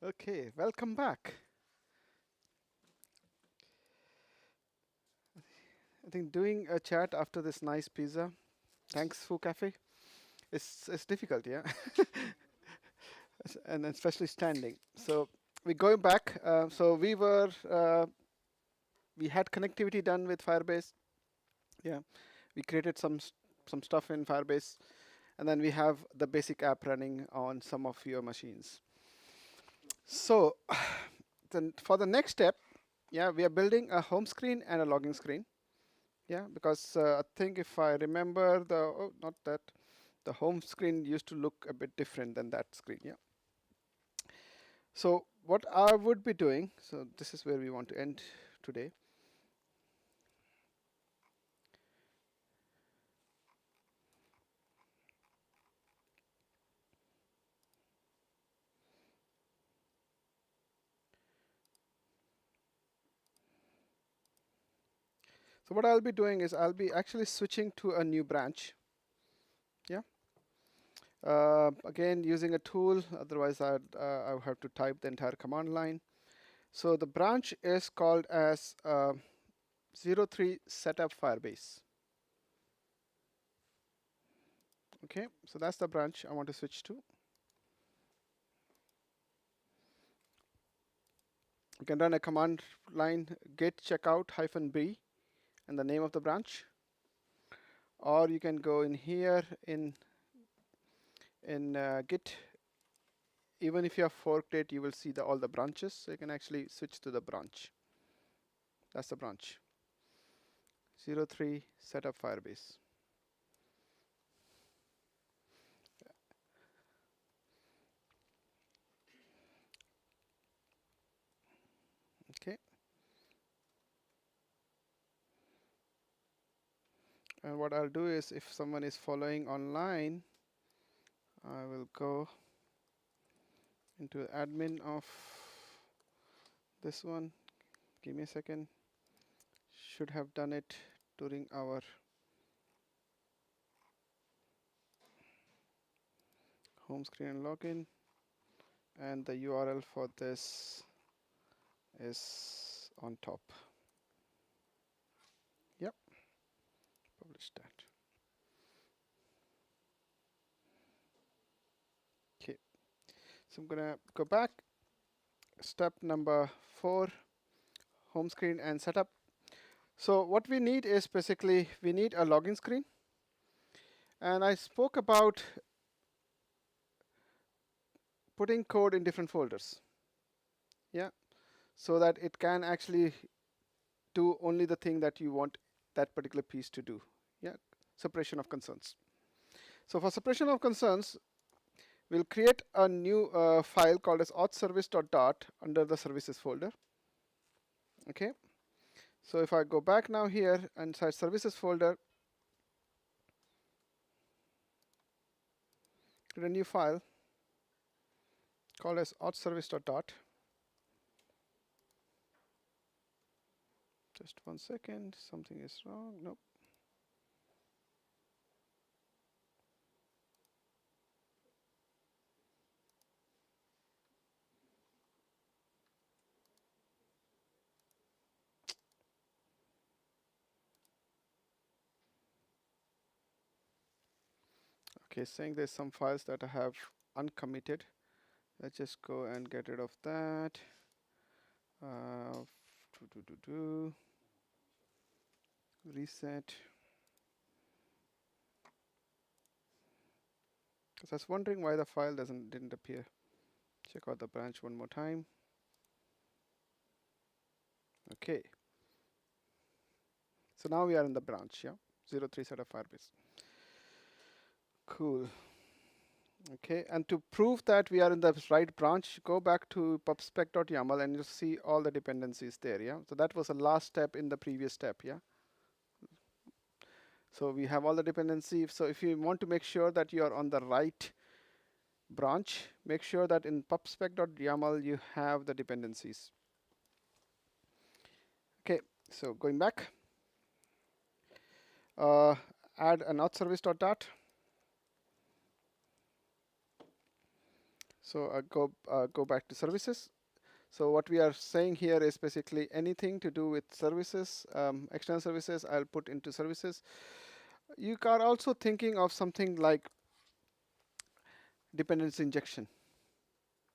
Okay, welcome back. I think doing a chat after this nice pizza, thanks Foo Café, it's difficult, yeah, and especially standing. So we're going back. So we had connectivity done with Firebase. Yeah, we created some stuff in Firebase, and then we have the basic app running on some of your machines. So then for the next step, yeah, we are building a home screen and a login screen. Yeah, because I think if I remember not that, the home screen used to look a bit different than that screen. Yeah. So what I would be doing, so this is where we want to end today. So what I'll be doing is I'll be actually switching to a new branch. Yeah. Again, using a tool, otherwise I would have to type the entire command line. So the branch is called as 03 setup Firebase. Okay, so that's the branch I want to switch to. You can run a command line git checkout -b and the name of the branch, or you can go in here in git. Even if you have forked it, you will see all the branches. So you can actually switch to the branch. That's the branch. 03 setup Firebase. Okay. And what I'll do is, if someone is following online, I will go into admin of this one. Give me a second. Should have done it during our home screen and login. And the URL for this is on top. Yep, publish that. Okay, so I'm gonna go back. Step number 4, home screen and setup. So what we need is basically we need a login screen. And I spoke about putting code in different folders. Yeah, so that it can actually do only the thing that you want that particular piece to do. Yeah, separation of concerns. So for separation of concerns, we'll create a new file called as authservice.dart under the services folder. Okay. So if I go back now here inside services folder, create a new file called as authservice.dart. Just 1 second, something is wrong. Nope. Okay, saying there's some files that I have uncommitted. Let's just go and get rid of that. Reset. Because I was wondering why the file didn't appear. Check out the branch one more time. Okay. So now we are in the branch, yeah? 03 setup Firebase. Cool. Okay, and to prove that we are in the right branch, go back to pubspec.yaml and you'll see all the dependencies there, yeah? So that was the last step in the previous step, yeah? So we have all the dependencies. So if you want to make sure that you are on the right branch, make sure that in pubspec.yaml you have the dependencies. Okay, so going back, add an authservice.dart. So I go back to services. So what we are saying here is basically anything to do with services, external services, I'll put into services. You are also thinking of something like dependency injection.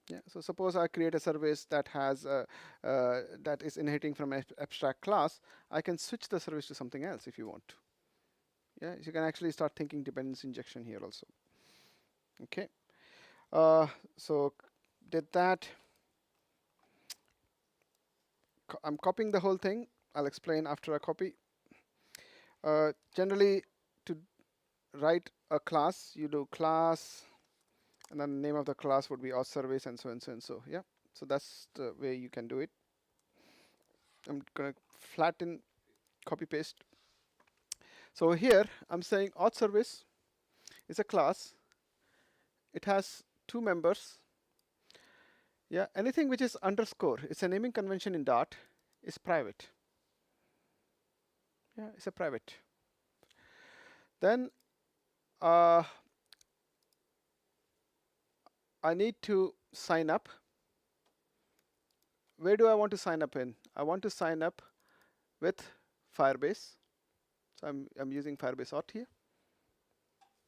Yeah. So suppose I create a service that has that is inheriting from an abstract class. I can switch the service to something else if you want to. Yeah. So you can actually start thinking dependency injection here also. Okay. So did that. I'm copying the whole thing. I'll explain after I copy. Generally, to write a class, you do class, and then the name of the class would be auth service and so and so and so. Yeah. So that's the way you can do it. I'm gonna flatten, copy paste. So here I'm saying auth service is a class. It has 2 members. Yeah. Anything which is underscore, it's a naming convention in Dart, is private. Yeah, it's a private. Then I need to sign up. Where do I want to sign up in? I want to sign up with Firebase. So I'm using Firebase auth here.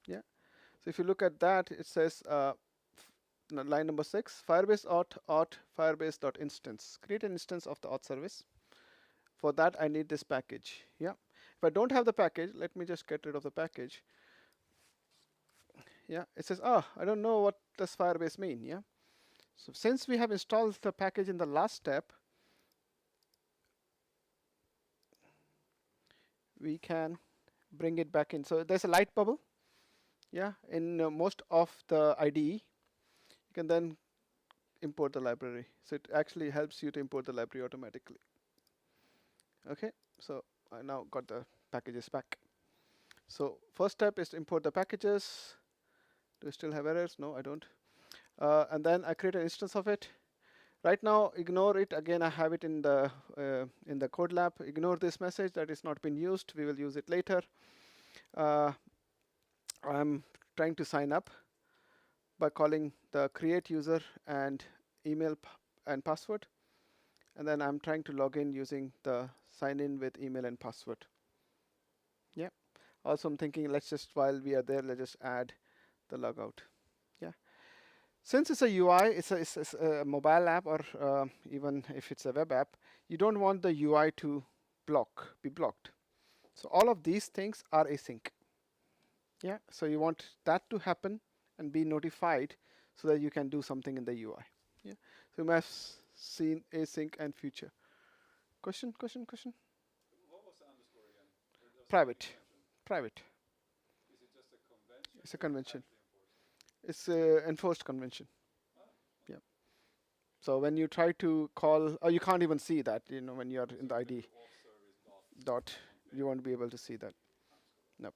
Yeah. So if you look at that, it says line number 6, Firebase auth firebase.instance. Create an instance of the auth service. For that, I need this package. Yeah. If I don't have the package, let me just get rid of the package. Yeah. It says, I don't know what does Firebase mean. Yeah. So since we have installed the package in the last step, we can bring it back in. So there's a light bubble. Yeah. In most of the IDE, you can then import the library. So it actually helps you to import the library automatically. Okay. So I now got the packages back. So first step is to import the packages. Do we still have errors? No, I don't. And then I create an instance of it. Right now, ignore it. Again, I have it in the Codelab. Ignore this message that is not been used. We will use it later. I'm trying to sign up by calling the create user and email and password. And then I'm trying to log in using the sign in with email and password. Yeah. Also, I'm thinking, let's just, while we are there, let's just add the logout. Yeah. Since it's a UI, it's a mobile app, or even if it's a web app, you don't want the UI to be blocked. So all of these things are async. Yeah. So you want that to happen and be notified so that you can do something in the UI. Yeah. So you may have seen async and future. Question? What was the underscore again? Private. Private. Is it just a convention? It's a convention. It's It's an enforced convention. Yeah. So when you try to call, you can't even see that. When you're in the ID dot, you won't be able to see that. Nope.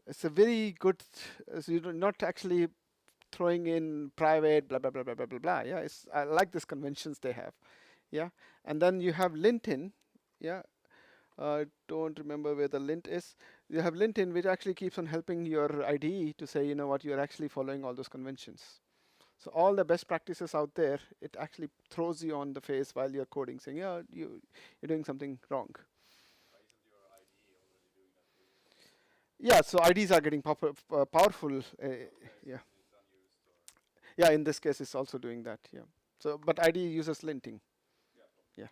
It's a very good. So you're not actually throwing in private, blah blah blah blah blah blah blah. Yeah. I like these conventions they have. Yeah. And then you have lintin. Yeah. I don't remember where the lint is. You have lintin, which actually keeps on helping your IDE to say, what, you're actually following all those conventions. So all the best practices out there, it actually throws you on the face while you're coding, saying, yeah, you're doing something wrong. Yeah, so IDs are getting powerful. Yeah. Yeah, in this case, it's also doing that. Yeah. So, but IDE uses linting. Yeah.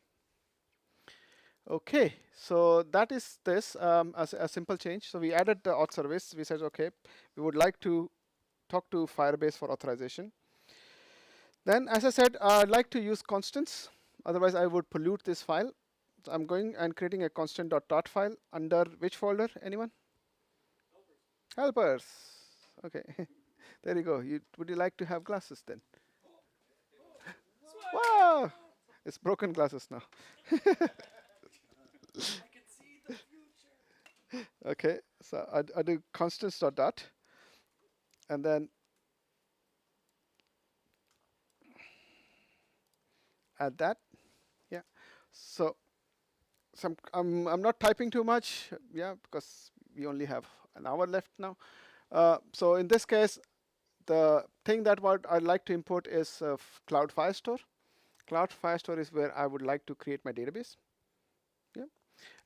Okay, so that is this as a simple change. So we added the auth service. We said, okay, we would like to talk to Firebase for authorization. Then, as I said, I'd like to use constants. Otherwise, I would pollute this file. So I'm going and creating a constant.dart file under which folder? Anyone? Helpers. Okay, there you go. Would you like to have glasses then? Wow, it's broken glasses now. Okay, so I do constants.dart, and then add that. Yeah. So I'm not typing too much. Yeah, because we only have an hour left now. So in this case, the thing that what I'd like to import is Cloud Firestore. Cloud Firestore is where I would like to create my database. Yeah,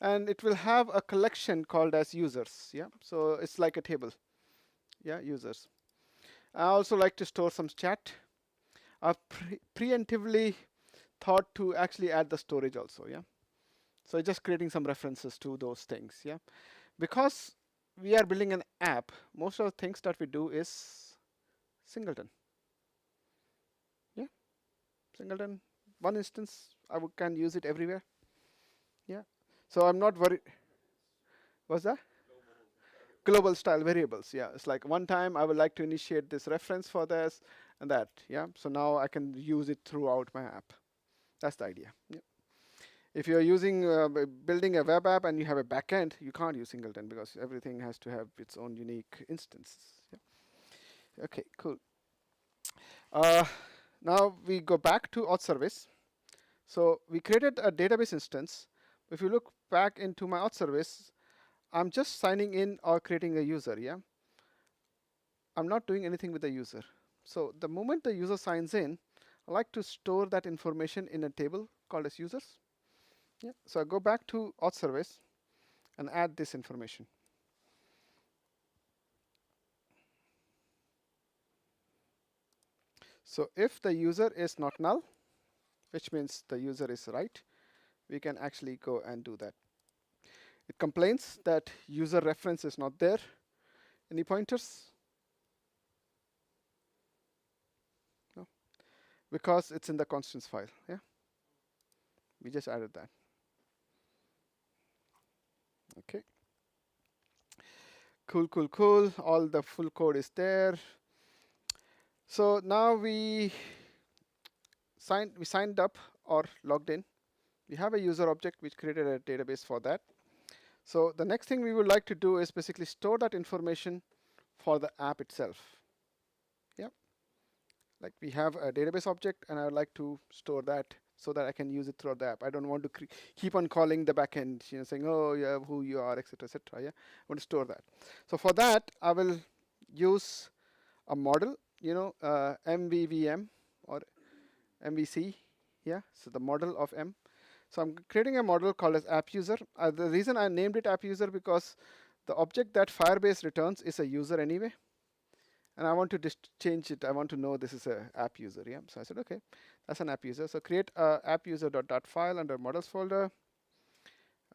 and it will have a collection called as users. Yeah, so it's like a table. Yeah, users. I also like to store some chat. I've preemptively thought to actually add the storage also. Yeah, so just creating some references to those things. Yeah, because we are building an app, most of the things that we do is singleton. Yeah, singleton. One instance, can use it everywhere. Yeah, so I'm not worried. What's that? Global style variables. Yeah, it's like one time I would like to initiate this reference for this and that. Yeah, so now I can use it throughout my app. That's the idea. Yeah. If you're using building a web app and you have a backend, you can't use singleton because everything has to have its own unique instances. Yeah. Okay, cool. Now we go back to auth service. So we created a database instance. If you look back into my auth service, I'm just signing in or creating a user. Yeah, I'm not doing anything with the user. So the moment the user signs in, I like to store that information in a table called as users. Yeah, so I go back to auth service and add this information. So if the user is not null, which means the user is right, we can actually go and do that. It complains that user reference is not there. Any pointers? No, because it's in the constants file. Yeah, we just added that. Okay. Cool, cool, cool. All the full code is there. So now we signed up or logged in. We have a user object which created a database for that. So the next thing we would like to do is basically store that information for the app itself. Yeah, like we have a database object and I would like to store that so that I can use it throughout the app. I don't want to keep on calling the backend, saying, oh, yeah, who you are, etc., etc. Yeah, I want to store that. So for that, I will use a model, MVVM or MVC. Yeah, so the model of M. So I'm creating a model called as app user. The reason I named it app user because the object that Firebase returns is a user anyway. And I want to change it. I want to know this is a app user. Yeah. So I said, okay, that's an app user. So create a app user.dat file under models folder.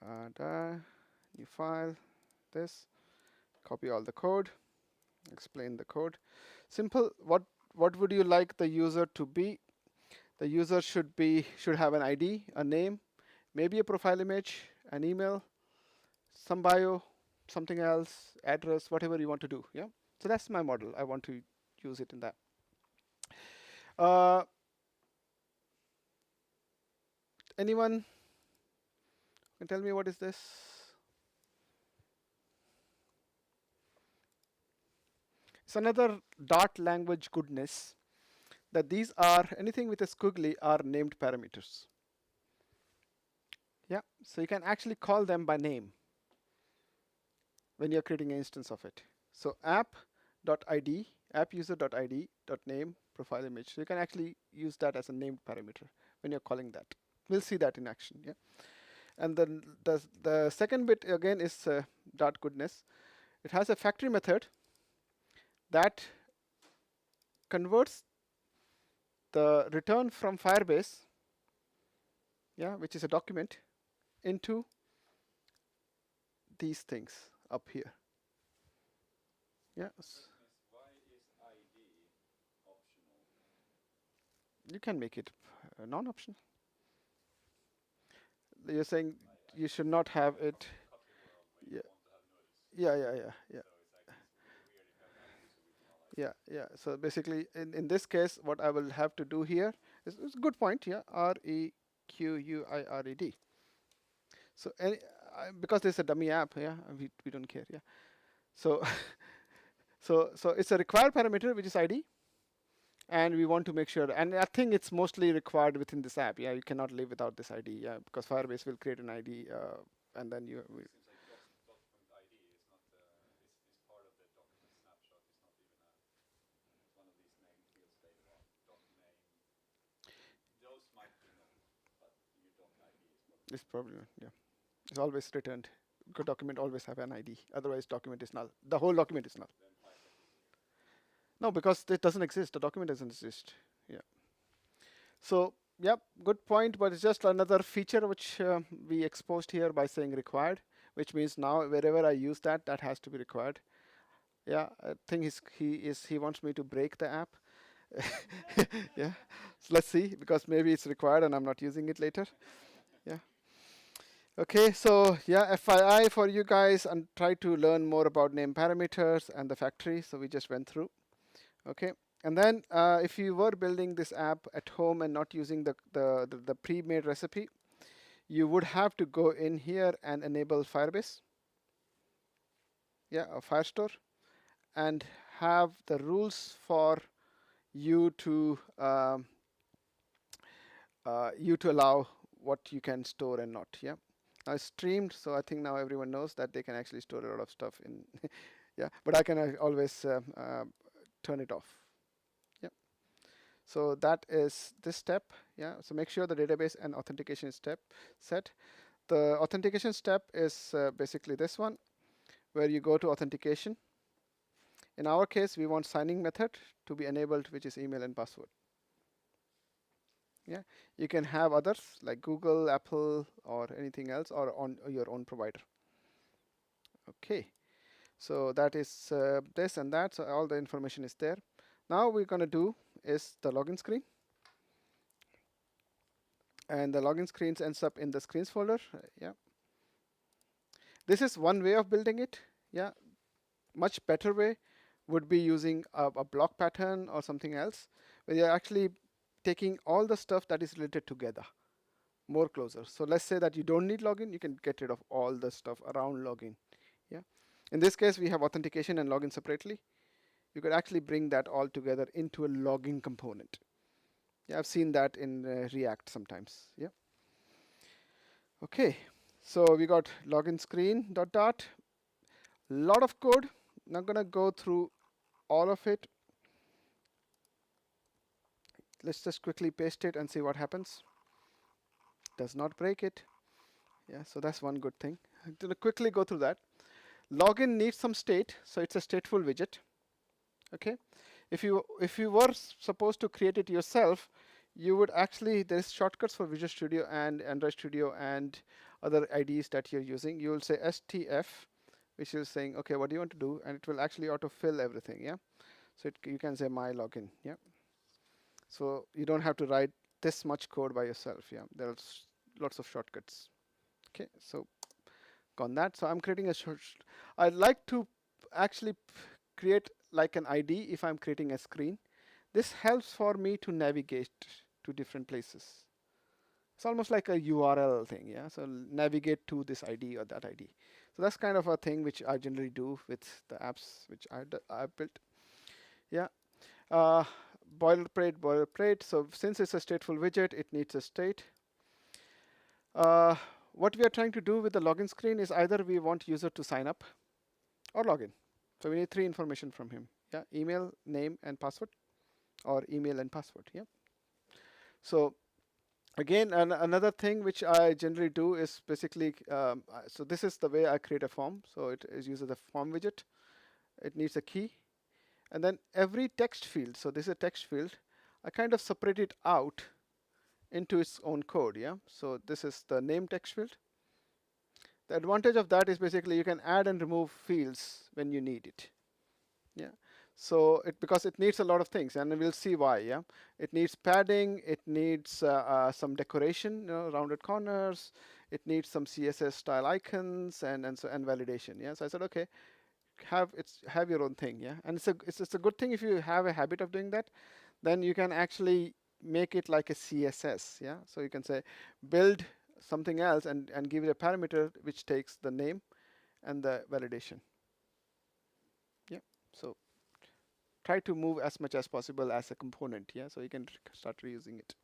New file, this, copy all the code, explain the code. Simple. What would you like the user to be? The user should have an ID, a name, maybe a profile image, an email, some bio, something else, address, whatever you want to do. Yeah. So that's my model. I want to use it in that. Anyone can tell me what is this? It's another Dart language goodness that these are anything with a squiggly are named parameters. Yeah, so you can actually call them by name when you're creating an instance of it. So app.id, appuser.id.name, profile image. So you can actually use that as a named parameter when you're calling that. We'll see that in action. Yeah, and then the second bit again is Dart goodness. It has a factory method that converts the return from Firebase, yeah, which is a document, into these things up here. Yes. Why is ID optional? You can make it non-optional. You're saying you should not have it. Yeah. Yeah. Yeah. So basically, in this case, what I will have to do here is a good point. Yeah, REQUIRED. So because there's a dummy app, yeah, we don't care. Yeah. So so it's a required parameter which is ID, and we want to make sure. And I think it's mostly required within this app. Yeah, you cannot live without this ID. Yeah, because Firebase will create an ID, and then you. It seems like document ID is not. It's part of the document snapshot. It's not even a. It's one It's probably not, yeah. It's always returned. Good document always have an ID. Otherwise, document is null. The whole document is null. Then Firebase. No, because it doesn't exist. The document doesn't exist. Yeah. So, yep, good point. But it's just another feature which we exposed here by saying required, which means now wherever I use that, that has to be required. Yeah, I think he wants me to break the app. Yeah. So let's see, because maybe it's required and I'm not using it later. Yeah. Okay, so yeah, FYI for you guys, and try to learn more about name parameters and the factory. So we just went through. Okay, and then if you were building this app at home and not using the pre-made recipe, you would have to go in here and enable Firebase. Yeah, or Firestore, and have the rules for you to allow what you can store and not. Yeah. Now it's streamed, so I think now everyone knows that they can actually store a lot of stuff in. Yeah, but I can always turn it off. Yeah. So that is this step. Yeah. So make sure the database and authentication step set. The authentication step is basically this one, where you go to authentication. In our case, we want signing method to be enabled, which is email and password. Yeah, you can have others like Google, Apple, or anything else, or on your own provider. Okay, so that is this and that. So all the information is there. Now we're going to do is the login screen, and the login screens ends up in the screens folder. Yeah, this is one way of building it. Yeah, much better way would be using a block pattern or something else, where you're actually taking all the stuff that is related together more closer. So let's say that you don't need login, you can get rid of all the stuff around login. Yeah. In this case, we have authentication and login separately. You could actually bring that all together into a login component. Yeah, I've seen that in React sometimes. Yeah. Okay. So we got login screen dot dot. Lot of code. Not gonna go through all of it. Let's just quickly paste it and see what happens. Does not break it. Yeah, so that's one good thing. To quickly go through that. Login needs some state, so it's a stateful widget. Okay, if you were supposed to create it yourself, you would actually, there's shortcuts for Visual Studio and Android Studio and other IDs that you're using. You will say STF, which is saying, okay, what do you want to do, and it will actually autofill everything. Yeah, so you can say my login. Yeah. So you don't have to write this much code by yourself. Yeah, there's lots of shortcuts. Okay, so on that. So I'm creating a short. I'd like to actually create like an ID if I'm creating a screen. This helps for me to navigate to different places. It's almost like a URL thing. Yeah, so navigate to this ID or that ID. So that's kind of a thing which I generally do with the apps which I've built. Yeah. Boilerplate. So since it's a stateful widget, it needs a state. What we are trying to do with the login screen is either we want user to sign up or login. So we need three information from him. Yeah, email, name, and password, or email and password. Yeah. So again, another thing which I generally do is basically, so this is the way I create a form. So it is uses the form widget. It needs a key. And then every text field, so this is a text field, I kind of separate it out into its own code. Yeah. So this is the name text field. The advantage of that is basically you can add and remove fields when you need it. Yeah. So because it needs a lot of things, and we'll see why. Yeah. It needs padding. It needs some decoration, rounded corners. It needs some CSS style icons and validation. Yeah. So I said, okay, have your own thing. Yeah. And it's a good thing if you have a habit of doing that, then you can actually make it like a CSS. Yeah. So you can say build something else and give it a parameter which takes the name and the validation. Yeah. So try to move as much as possible as a component. Yeah. So you can start reusing it.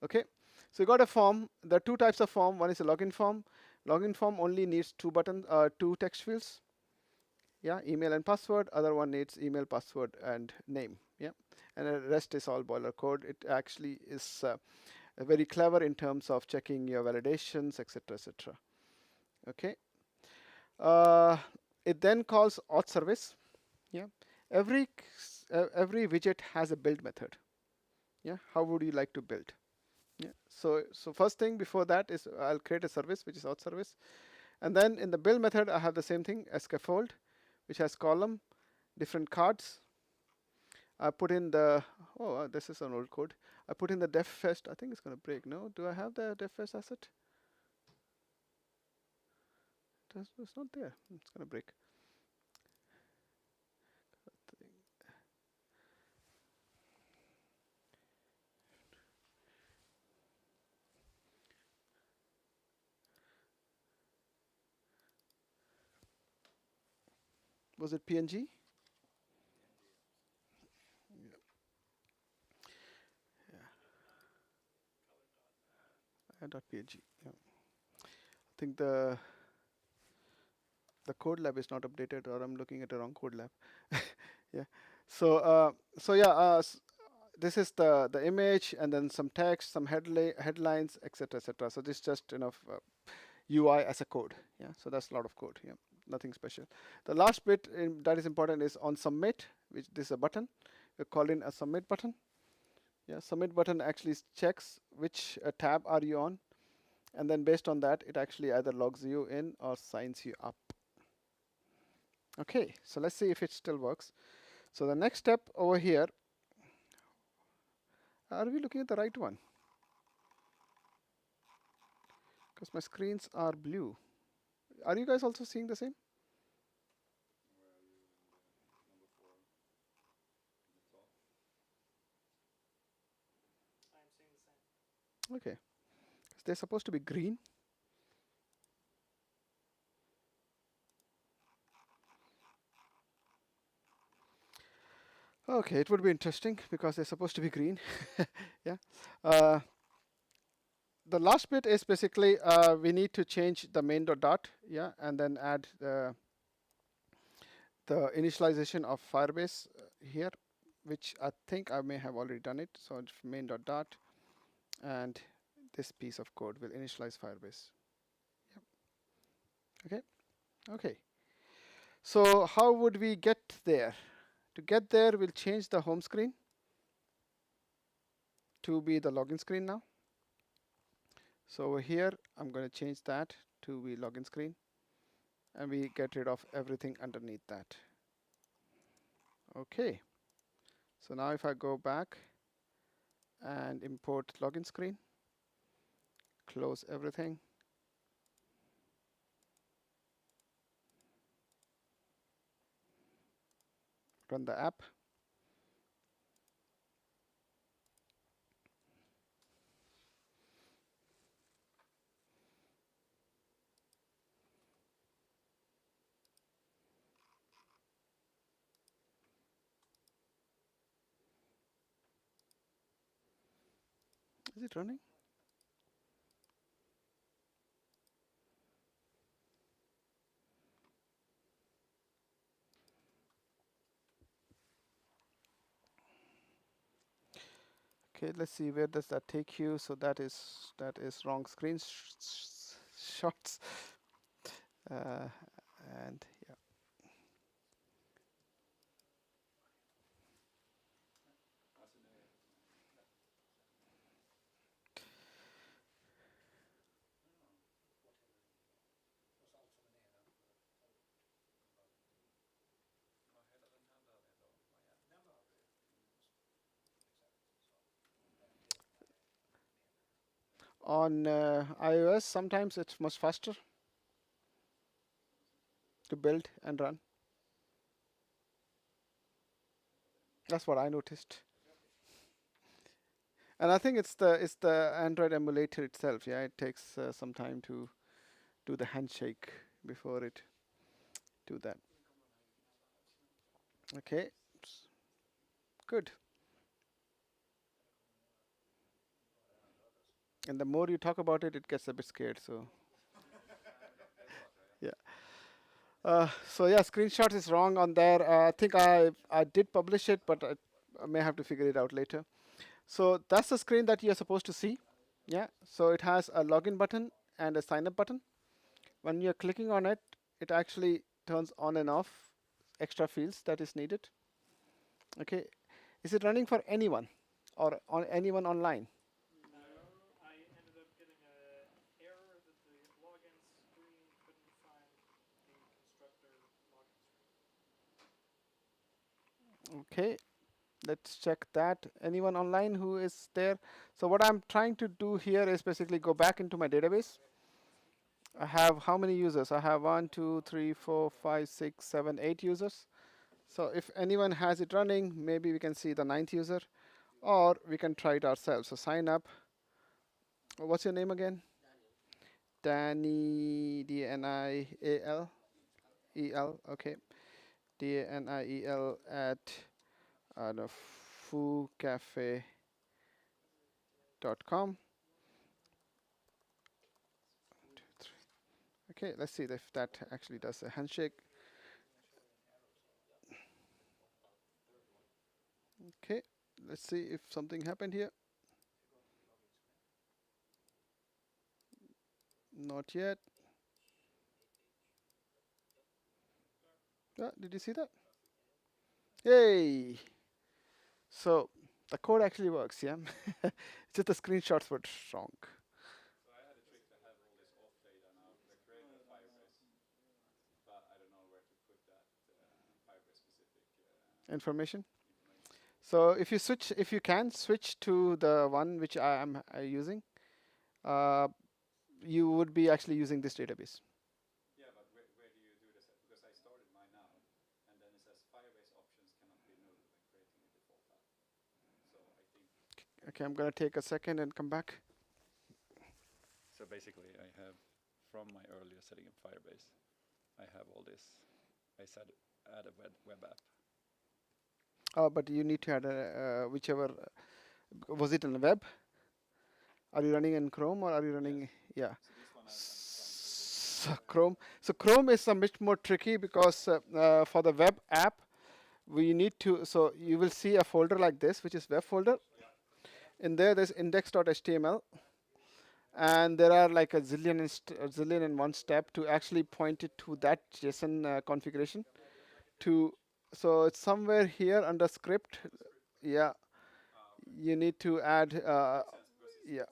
Okay. So you got a form. There are two types of form. One is a login form. Login form only needs two text fields. Yeah, email and password. Other one needs email, password, and name. Yeah, and the rest is all boiler code. It actually is very clever in terms of checking your validations, etc., etc. Okay. It then calls auth service. Yeah. Every widget has a build method. Yeah. How would you like to build? Yeah. So first thing before that is I'll create a service which is auth service, and then in the build method I have the same thing, a scaffold, which has column, different cards. I put in the this is an old code. I put in the def fest. I think it's going to break. No, do I have the def fest asset? It's not there. It's going to break. Was it PNG? .png. Yeah. I think the Codelab is not updated, or I'm looking at the wrong Codelab. Yeah. So yeah, this is the image, and then some text, some headlines, etc., etc. So this is just UI as a code. Yeah. So that's a lot of code. Yeah. Nothing special. The last bit that is important is on submit, which this is a button. We call in a submit button. Yeah. Submit button actually checks which tab are you on, and then based on that, it actually either logs you in or signs you up. Okay, so let's see if it still works. So the next step over here, are we looking at the right one? Because my screens are blue. Are you guys also seeing the same? Where are you in the number 4 in the top? I'm seeing the same. Okay. They're supposed to be green. Okay, it would be interesting because they're supposed to be green. Yeah. The last bit is basically we need to change the main dot, yeah, and then add the initialization of Firebase here, which I think I may have already done it. So it's main dot, and this piece of code will initialize Firebase. Yep. Okay. Okay. So how would we get there? To get there, we'll change the home screen to be the login screen now. So over here, I'm going to change that to be login screen, and we get rid of everything underneath that. Okay. So now if I go back and import login screen, close everything. Run the app. Is it running? Okay, let's see, where does that take you? So that is wrong screenshots. And yeah. On iOS, sometimes it's much faster to build and run. That's what I noticed. And I think it's the Android emulator itself. Yeah, it takes some time to do the handshake before it do that. Okay, good. And the more you talk about it, it gets a bit scared. So yeah. So yeah, screenshot is wrong on there. I think I did publish it, but I may have to figure it out later. So that's the screen that you're supposed to see. Yeah, so it has a login button and a sign up button. When you're clicking on it, it actually turns on and off extra fields that is needed. Okay, is it running for anyone or on anyone online? No, I ended up getting a error that the login screen couldn't find the constructor login screen. Okay, let's check that. Anyone online who is there? So what I'm trying to do here is basically go back into my database. I have how many users? I have 1, 2, 3, 4, 5, 6, 7, 8 users. So if anyone has it running, maybe we can see the 9th user, or we can try it ourselves. So sign up. What's your name again? Danny, Daniel, E-L, okay. Daniel at FooCafe.com. Okay, let's see if that actually does a handshake. Okay, let's see if something happened here. Not yet. Did you see that? Yay! So the code actually works, yeah? It's just the screenshots were wrong. So I had a trick to have all this off data now. I created a Firebase, but I don't know where to put that Firebase specific Information. information. So if you switch, if you can switch to the one which I am using, you would be actually using this database. Yeah, but where do you do this at? Because I started mine now, and then it says Firebase options cannot be enabled when creating a default app. So I think. Okay, I'm gonna take a second and come back. So basically, I have from my earlier setting in Firebase, I have all this. I said add a web app. But you need to add a, whichever. Was it in the web? Are you running in Chrome or are you running? Yeah. So this one So Chrome. So Chrome is a bit more tricky because for the web app, we need to. So you will see a folder like this, which is web folder. In there's index.html, and there are like a zillion and one step to actually point it to that JSON configuration. To so it's somewhere here under script. Yeah, you need to add. Yeah.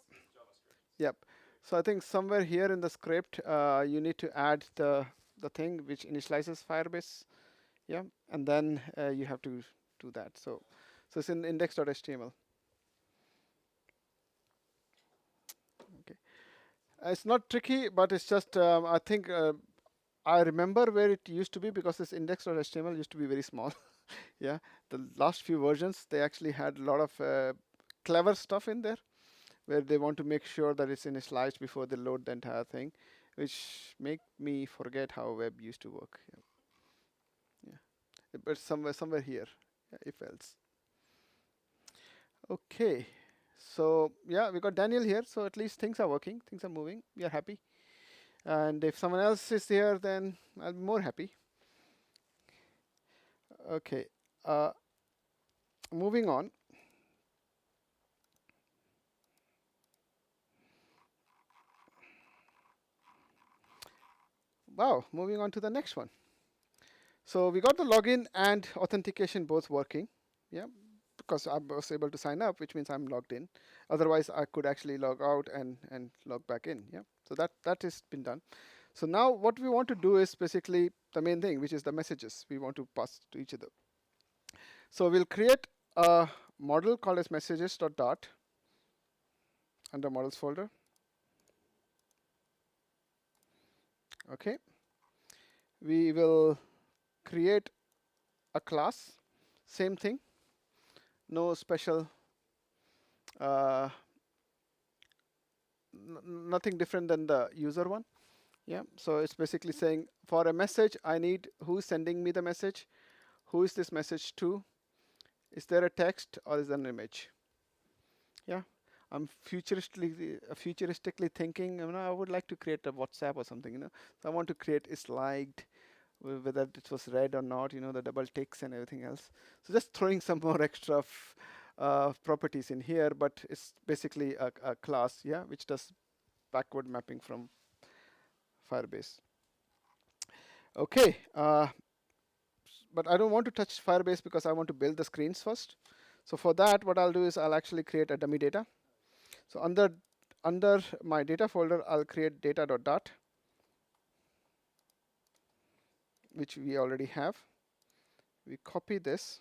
Yep. So I think somewhere here in the script, you need to add the thing which initializes Firebase. Yeah, and then you have to do that. So it's in index.html. Okay. It's not tricky, but it's just I think I remember where it used to be because this index.html used to be very small. Yeah, the last few versions they actually had a lot of clever stuff in there, where they want to make sure that it's initialized before they load the entire thing, which make me forget how web used to work. Yeah, but somewhere here, yeah, if else. Okay, so yeah, we got Daniel here, so at least things are working, things are moving. We are happy, and if someone else is here, then I'll be more happy. Okay, moving on. Wow, moving on to the next one. So we got the login and authentication both working. Yeah, because I was able to sign up, which means I'm logged in. Otherwise, I could actually log out and log back in. Yeah, so that has been done. So now what we want to do is basically the main thing, which is the messages we want to pass to each other. So we'll create a model called as messages.dart under models folder. Okay, we will create a class, same thing, no special, nothing different than the user one. Yeah, so it's basically saying for a message, I need who's sending me the message, who is this message to, is there a text or is there an image? Yeah, I'm futuristically thinking, I would like to create a WhatsApp or something, So I want to create is liked, whether it was read or not, the double ticks and everything else. So just throwing some more extra properties in here, but it's basically a class, yeah, which does backward mapping from Firebase. Okay, but I don't want to touch Firebase because I want to build the screens first. So for that, what I'll do is I'll actually create a dummy data. So under my data folder, I'll create data.dart, which we already have. We copy this.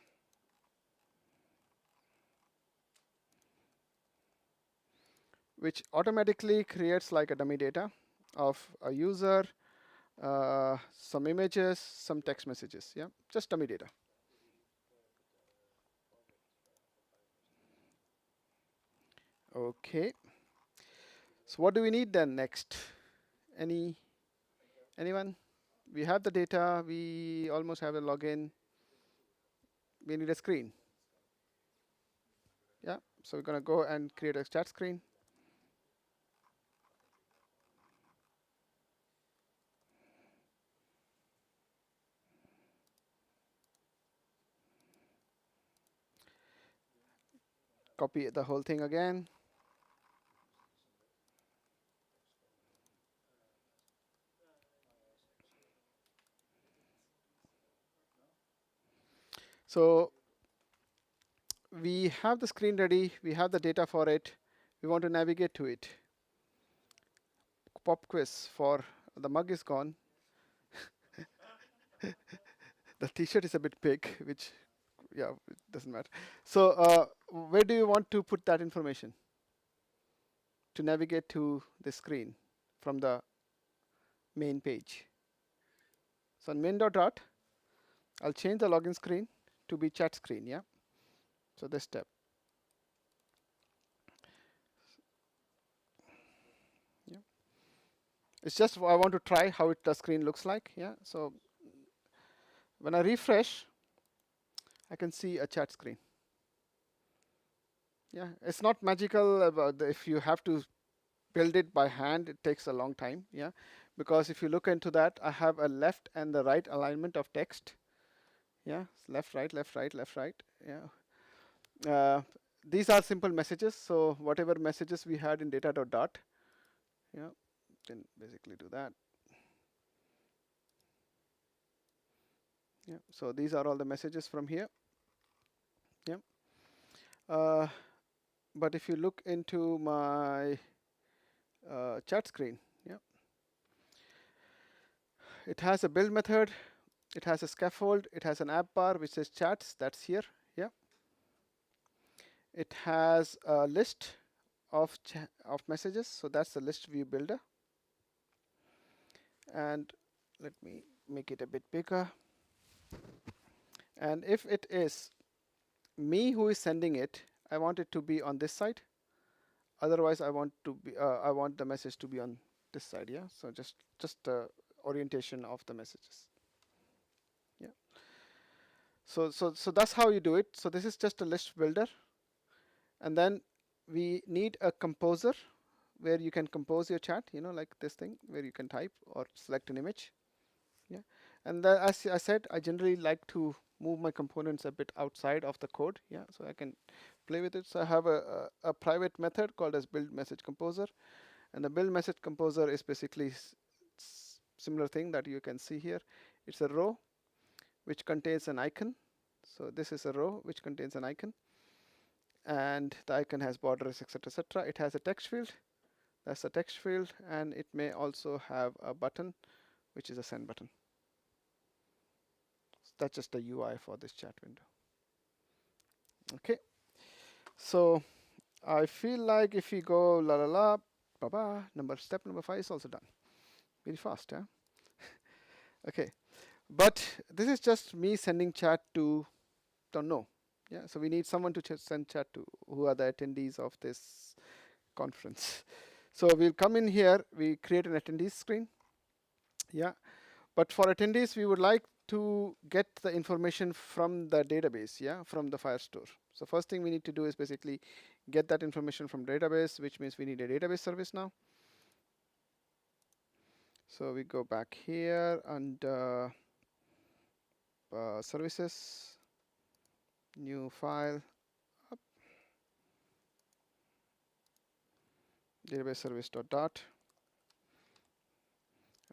Which automatically creates like a dummy data of a user, some images, some text messages. Yeah, just dummy data. Okay. So what do we need then next? Anyone? We have the data. We almost have a login. We need a screen. Yeah. So we're gonna go and create a chat screen. Copy the whole thing again. So we have the screen ready. We have the data for it. We want to navigate to it. Pop quiz for the mug is gone. The t-shirt is a bit big, which, yeah, it doesn't matter. So where do you want to put that information to navigate to the screen from the main page? So on main.dart, I'll change the login screen to be chat screen, yeah? So this step. Yeah. It's just I want to try how the screen looks like, yeah? So when I refresh, I can see a chat screen. Yeah, it's not magical about if you have to build it by hand, it takes a long time, yeah, because if you look into that, I have a left and the right alignment of text, yeah, left, right, left, right, left, right, yeah. These are simple messages, so whatever messages we had in data.dart, yeah, can basically do that. Yeah, so these are all the messages from here, yeah. But if you look into my chat screen, yeah, it has a build method, it has a scaffold, it has an app bar which says chats, that's here, yeah. It has a list of messages, so that's the list view builder. And let me make it a bit bigger. And if it is me who is sending it, I want it to be on this side. Otherwise, I want the message to be on this side. Yeah. So just the orientation of the messages. Yeah. So that's how you do it. So this is just a list builder, and then we need a composer where you can compose your chat. You know, like this thing where you can type or select an image. Yeah. And as I said, I generally like to move my components a bit outside of the code. Yeah. So I can play with it. So I have a private method called as build message composer, and the build message composer is basically similar thing that you can see here. It's a row which contains an icon. So this is a row which contains an icon, and the icon has borders, etc., etc. It has a text field. That's the text field, and it may also have a button, which is a send button. So that's just the UI for this chat window. Okay. So I feel like if we go la la la, baba, step number 5 is also done. Very fast, yeah? Okay. But this is just me sending chat to, don't know. Yeah. So we need someone to send chat to, who are the attendees of this conference. So we'll come in here, we create an attendees screen. Yeah. But for attendees, we would like to get the information from the database, yeah, from the Firestore. So first thing we need to do is basically get that information from database, which means we need a database service now. So we go back here and services, new file, up. database service dot dart,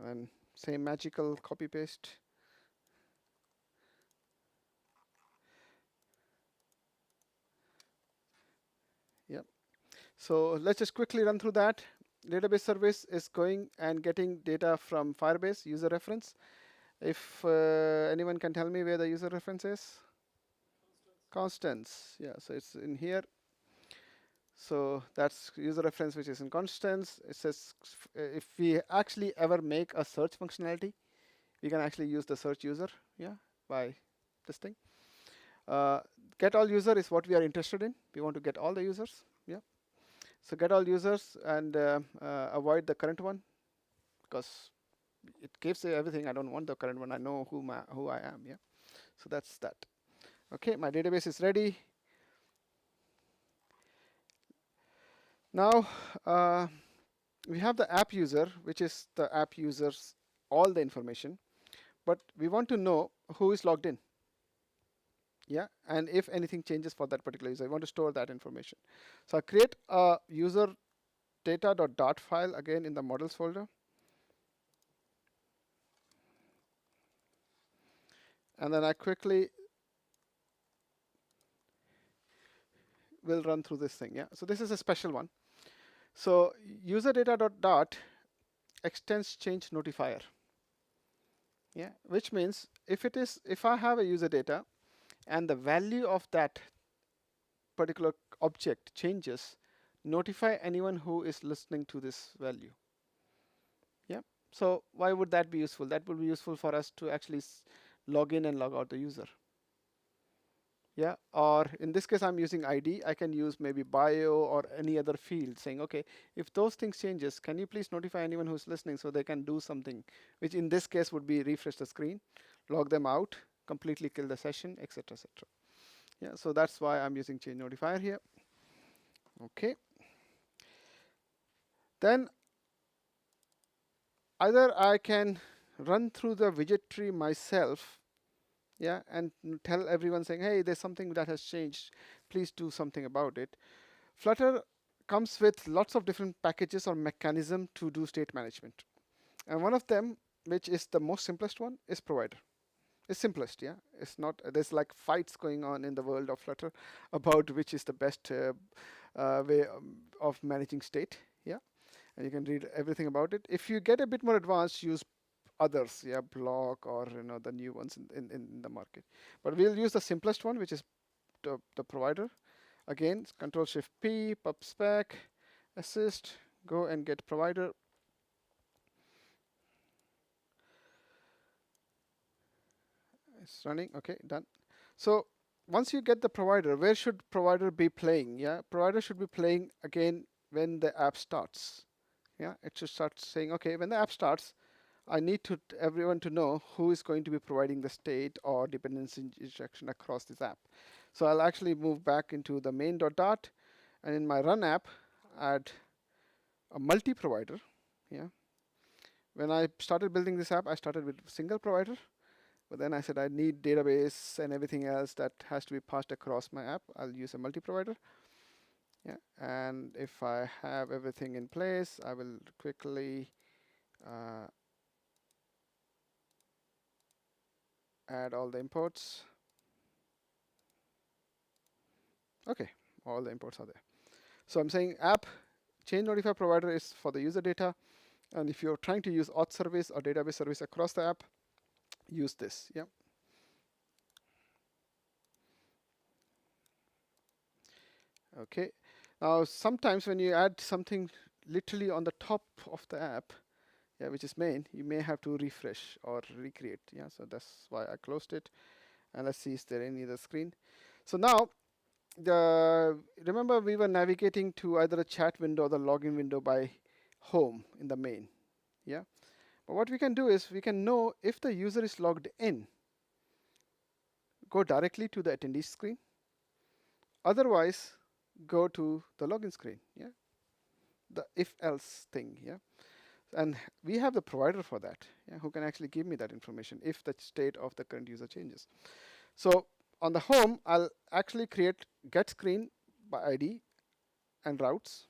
and same magical copy paste. Yep. So let's just quickly run through that. Database service is going and getting data from Firebase user reference. If anyone can tell me where the user reference is? Constants. Yeah, so it's in here. So that's user reference which is in constants. It says if we actually ever make a search functionality, we can actually use the search user, yeah, by this thing. Get all user is what we are interested in. We want to get all the users, yeah. So get all users and avoid the current one because it gives everything. I don't want the current one. I know who I am, yeah. So that's that. Okay, my database is ready. Now we have the app user, which is the app users all the information, but we want to know who is logged in. Yeah, and if anything changes for that particular user, I want to store that information. So I create a user data.dart file again in the models folder. And then I quickly will run through this thing. Yeah, so this is a special one. So user data.dart extends change notifier. Yeah, which means if I have a user data and the value of that particular object changes, notify anyone who is listening to this value. Yeah. So why would that be useful? That would be useful for us to actually log in and log out the user. Yeah. Or in this case, I'm using ID. I can use maybe bio or any other field saying, okay, if those things changes, can you please notify anyone who's listening so they can do something, which in this case would be refresh the screen, log them out, completely kill the session, etc., etc. Yeah. So that's why I'm using change notifier here. Okay. Then either I can run through the widget tree myself, yeah, and tell everyone saying, hey, there's something that has changed. Please do something about it. Flutter comes with lots of different packages or mechanism to do state management. And one of them, which is the most simplest one, is provider. It's simplest, yeah. It's not, there's like fights going on in the world of Flutter about which is the best way of managing state, yeah. And you can read everything about it. If you get a bit more advanced, use others, yeah, block or the new ones in the market. But we'll use the simplest one, which is the provider. Again, Control Shift P, Pub Spec, assist, go and get provider. It's running. Okay, done. So once you get the provider, where should provider be playing? Yeah, provider should be playing again when the app starts. Yeah, it should start saying, okay, when the app starts, I need everyone to know who is going to be providing the state or dependency injection across this app. So I'll actually move back into the main.dart, and in my run app, add a multi-provider. Yeah. When I started building this app, I started with single provider. But then I said I need database and everything else that has to be passed across my app. I'll use a multi-provider. Yeah, and if I have everything in place, I will quickly add all the imports. Okay, all the imports are there. So I'm saying app change notify provider is for the user data, and if you're trying to use auth service or database service across the app, use this. Yeah. Okay. Now sometimes when you add something literally on the top of the app, yeah, which is main, you may have to refresh or recreate. Yeah, so that's why I closed it. And let's see, is there any other screen? So now, remember we were navigating to either a chat window or the login window by home in the main. Yeah. But what we can do is we can know if the user is logged in, go directly to the attendee screen. Otherwise, go to the login screen. Yeah. The if else thing. Yeah. And we have the provider for that, yeah, who can actually give me that information if the state of the current user changes. So on the home, I'll actually create get screen by ID and routes.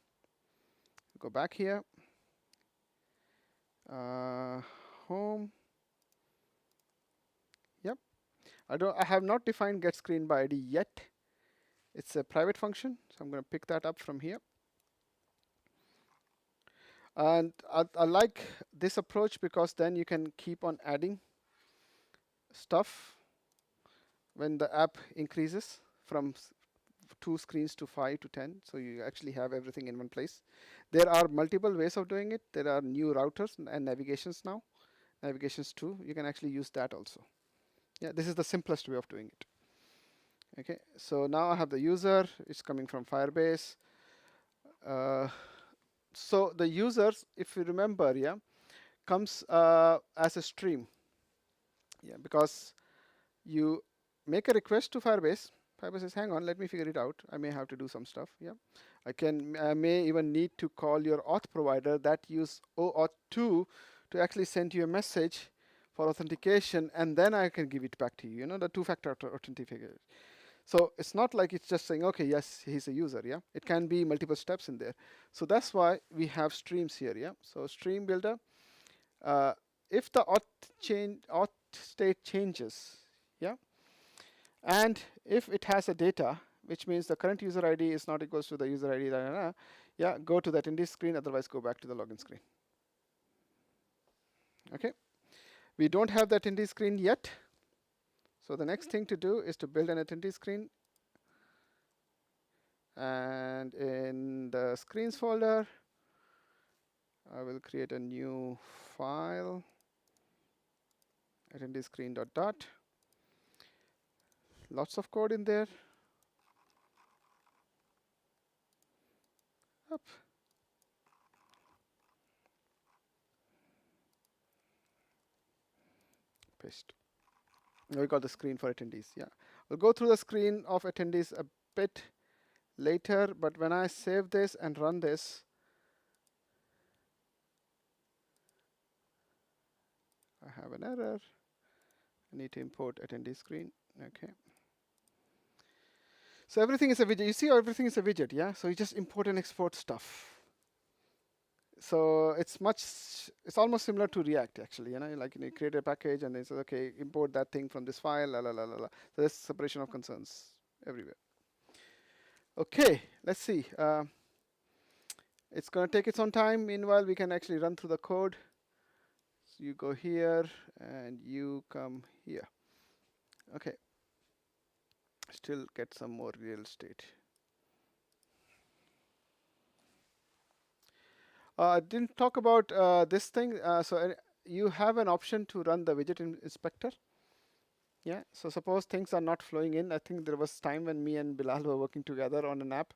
Go back here. Home. Yep. I have not defined get screen by ID yet. It's a private function, so I'm going to pick that up from here. And I like this approach because then you can keep on adding stuff when the app increases from 2 screens to 5 to 10. So you actually have everything in one place. There are multiple ways of doing it. There are new routers and navigations now. Navigations too. You can actually use that also. Yeah, this is the simplest way of doing it. Okay, so now I have the user. It's coming from Firebase. So the users, if you remember, yeah, comes as a stream. Yeah, because you make a request to Firebase. Firebase says, hang on, let me figure it out. I may have to do some stuff. Yeah, I may even need to call your auth provider that use OAuth2 to actually send you a message for authentication, and then I can give it back to you. You know, the two-factor authentication. So it's not like it's just saying, okay, yes, he's a user. Yeah, it can be multiple steps in there. So that's why we have streams here. Yeah, so stream builder. If the auth state changes, yeah, and if it has a data, which means the current user ID is not equals to the user ID, yeah, go to the attendee screen, otherwise go back to the login screen. Okay, we don't have the attendee screen yet. So the next thing to do is to build an attendee screen. And in the screens folder, I will create a new file, attendee screen dot. Lots of code in there. Up. Paste. Now we got the screen for attendees. Yeah, we'll go through the screen of attendees a bit later, but when I save this and run this, I have an error. I need to import attendee screen. Okay. So everything is a widget. You see, everything is a widget, yeah? So you just import and export stuff. So it's almost similar to React, actually. You know, like you create a package and then say, okay, import that thing from this file, la la la la la. So there's separation of concerns everywhere. Okay, let's see. It's going to take its own time. Meanwhile, we can actually run through the code. So you go here and you come here. Okay. Still get some more real estate. I didn't talk about this thing. So you have an option to run the widget inspector. Yeah. So suppose things are not flowing in. I think there was time when me and Bilal were working together on an app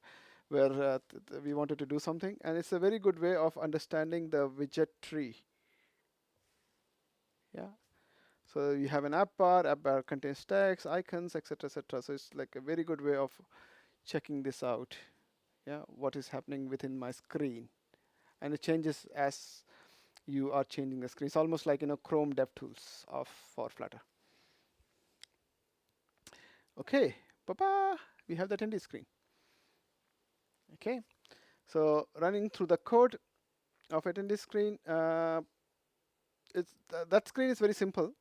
where we wanted to do something, and it's a very good way of understanding the widget tree. Yeah. So you have an app bar contains text, icons, etc., etc. So it's like a very good way of checking this out. Yeah, what is happening within my screen, and it changes as you are changing the screen. It's almost like Chrome DevTools for Flutter. Okay, we have the attendee screen. Okay, so running through the code of attendee screen, that screen is very simple.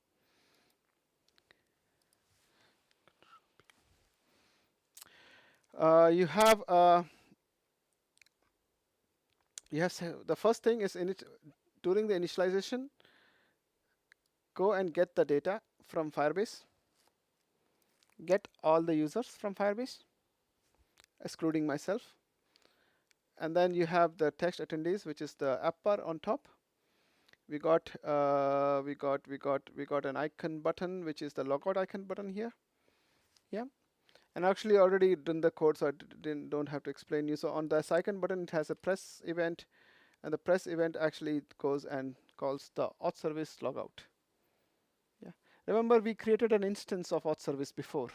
You have the first thing is during the initialization, go and get the data from Firebase. Get all the users from Firebase, excluding myself. And then you have the text attendees, which is the app bar on top. We got an icon button, which is the logout icon button here. Yeah. And actually already done the code, so I don't have to explain you. So on the icon button, it has a press event, and the press event actually goes and calls the auth service logout. Yeah. Remember, we created an instance of auth service before.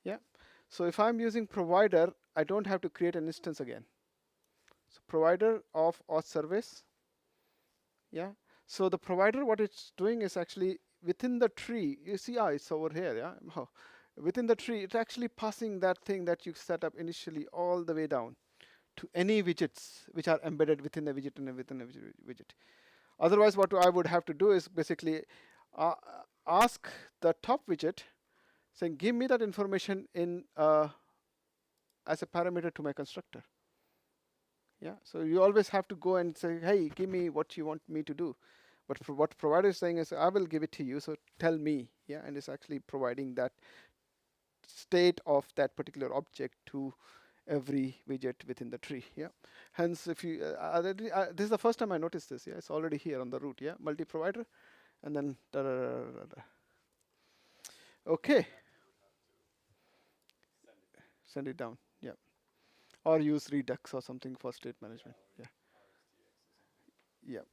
Yeah. So if I'm using provider, I don't have to create an instance again. So provider of auth service. Yeah. So the provider, what it's doing is actually within the tree. You see, it's over here. Yeah. Within the tree, it's actually passing that thing that you set up initially all the way down to any widgets which are embedded within a widget and within a widget. Otherwise, what I would have to do is basically ask the top widget, saying, give me that information in as a parameter to my constructor. Yeah, so you always have to go and say, hey, give me what you want me to do. But what provider is saying is, I will give it to you, so tell me. Yeah, and it's actually providing that state of that particular object to every widget within the tree. Yeah. Hence, if you this is the first time I noticed this. Yeah, it's already here on the root. Yeah, multi-provider, and then da, da, da, da, da. Okay. Send it down. Yeah, or use Redux or something for state management. Yeah. Yeah.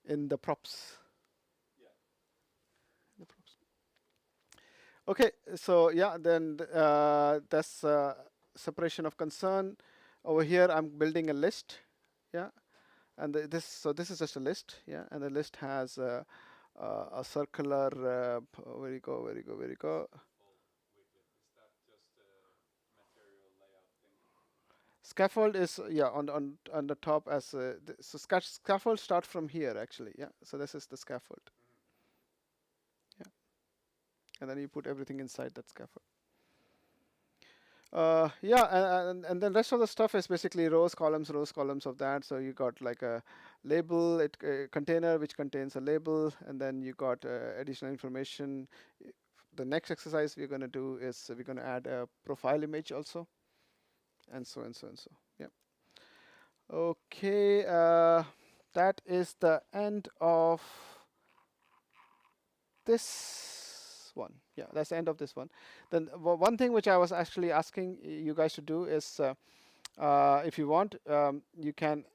In the props. The props. Okay, so yeah, then that's separation of concern. Over here, I'm building a list. Yeah, and this is just a list. Yeah, and the list has a circular. Where you go? Where you go? Where you go? Is that just a material layout thing? Scaffold is on the top as so scaffold start from here actually. Yeah, so this is the scaffold. Yeah, and then you put everything inside that scaffold. Yeah, and then rest of the stuff is basically rows, columns of that. So you got like a label, a container which contains a label, and then you got additional information. The next exercise we're going to do is we're going to add a profile image also, and so and so and so. Yeah. Okay, that is the end of this one. Yeah, that's the end of this one. Then one thing which I was actually asking you guys to do is, if you want, you can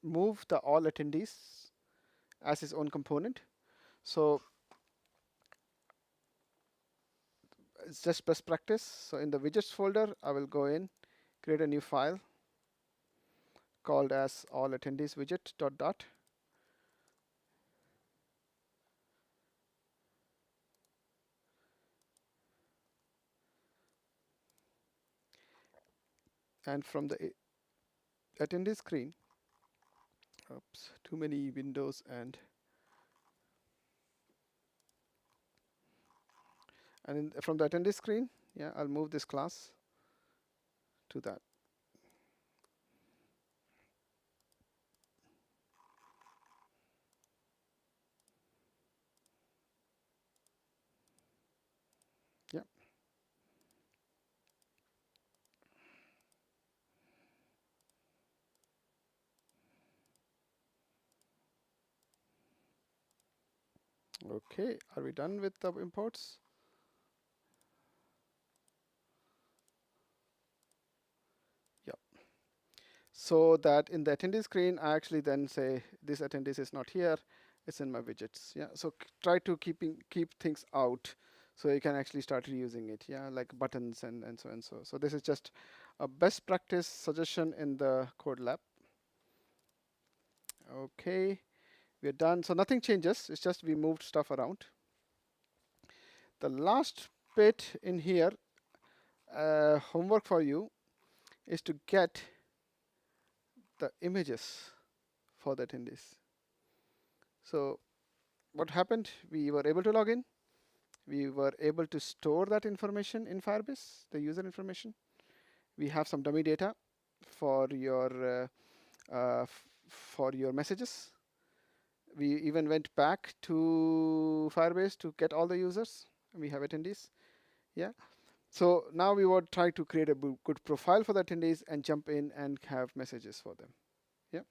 move the all attendees as its own component. So it's just best practice. So in the widgets folder, I will go in, create a new file called as all attendees widget dot. And from the attendee screen, oops, too many windows and from the attendee screen, yeah, I'll move this class to that. Yeah. Okay, are we done with the imports? Yeah. So that in the attendee screen, I actually then say this attendee is not here, it's in my widgets. Yeah. So try to keep things out so you can actually start reusing it. Yeah, like buttons and so and so. So this is just a best practice suggestion in the Codelab. Okay, we're done. So nothing changes. It's just we moved stuff around. The last bit in here, homework for you, is to get the images for the attendees. So what happened? We were able to log in. We were able to store that information in Firebase, the user information. We have some dummy data for your messages. We even went back to Firebase to get all the users. We have attendees. Yeah. So now we would try to create a good profile for the attendees and jump in and have messages for them. Yeah.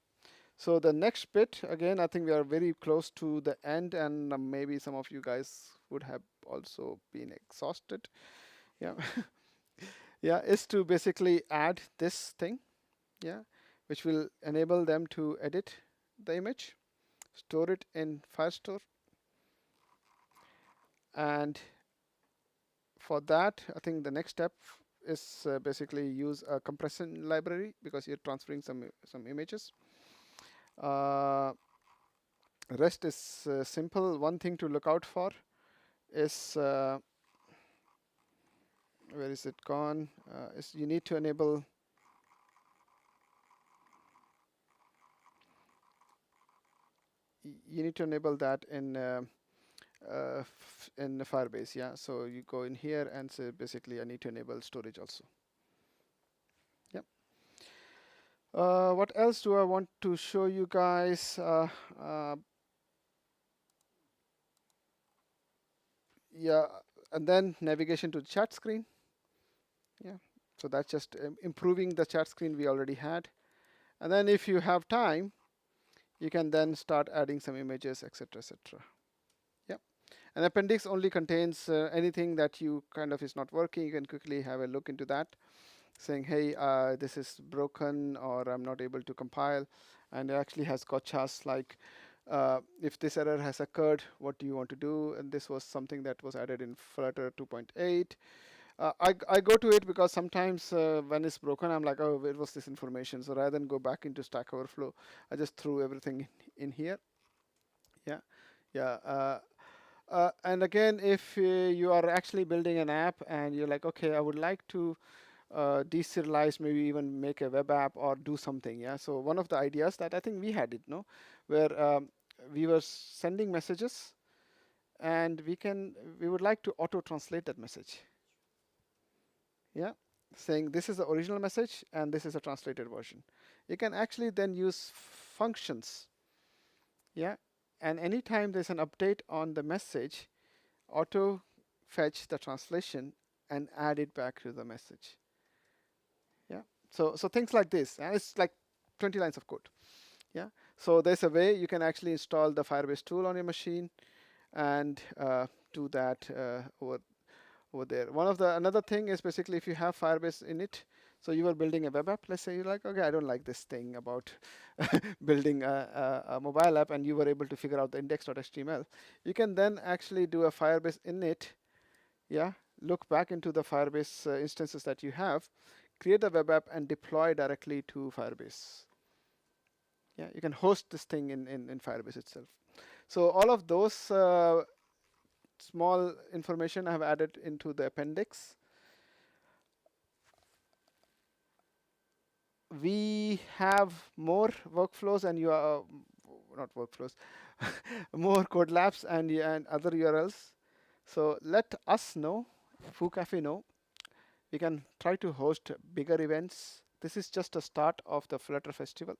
So the next bit, again, I think we are very close to the end, and maybe some of you guys would have also been exhausted. Yeah. Yeah, is to basically add this thing, yeah, which will enable them to edit the image, store it in Firestore, and for that, I think the next step is basically use a compression library because you're transferring some images. Rest is simple. One thing to look out for is where where is it gone? You need to enable that in Firebase. Yeah, so you go in here and say basically I need to enable storage also. Yep. What else do I want to show you guys? Yeah, and then navigation to the chat screen. Yeah, so that's just improving the chat screen we already had. And then if you have time, you can then start adding some images, etc., etc. Yep. An appendix only contains anything that you kind of is not working. You can quickly have a look into that, saying, hey, this is broken, or I'm not able to compile. And it actually has gotchas like, if this error has occurred, what do you want to do? And this was something that was added in Flutter 2.8. I go to it because sometimes when it's broken, I'm like, oh, where was this information? So rather than go back into Stack Overflow, I just threw everything in here. Yeah, yeah. And again, if you are actually building an app and you're like, okay, I would like to deserialize, maybe even make a web app or do something. Yeah. So one of the ideas that I think we had it, no, where we were sending messages, and we would like to auto translate that message. Yeah, saying this is the original message and this is a translated version. You can actually then use functions. Yeah, and anytime there's an update on the message, auto fetch the translation and add it back to the message. Yeah, so things like this, and it's like 20 lines of code. Yeah, so there's a way you can actually install the Firebase tool on your machine and do that over there. Another thing is basically if you have Firebase in it, so you are building a web app. Let's say you're like, okay, I don't like this thing about building a mobile app, and you were able to figure out the index.html. You can then actually do a Firebase init. Yeah, look back into the Firebase instances that you have, create a web app, and deploy directly to Firebase. Yeah, you can host this thing in Firebase itself. So all of those small information I have added into the appendix. We have more workflows, and you are not workflows, more Codelabs and other URLs. So let us know, Foo Café know. We can try to host bigger events. This is just a start of the Flutter Festival.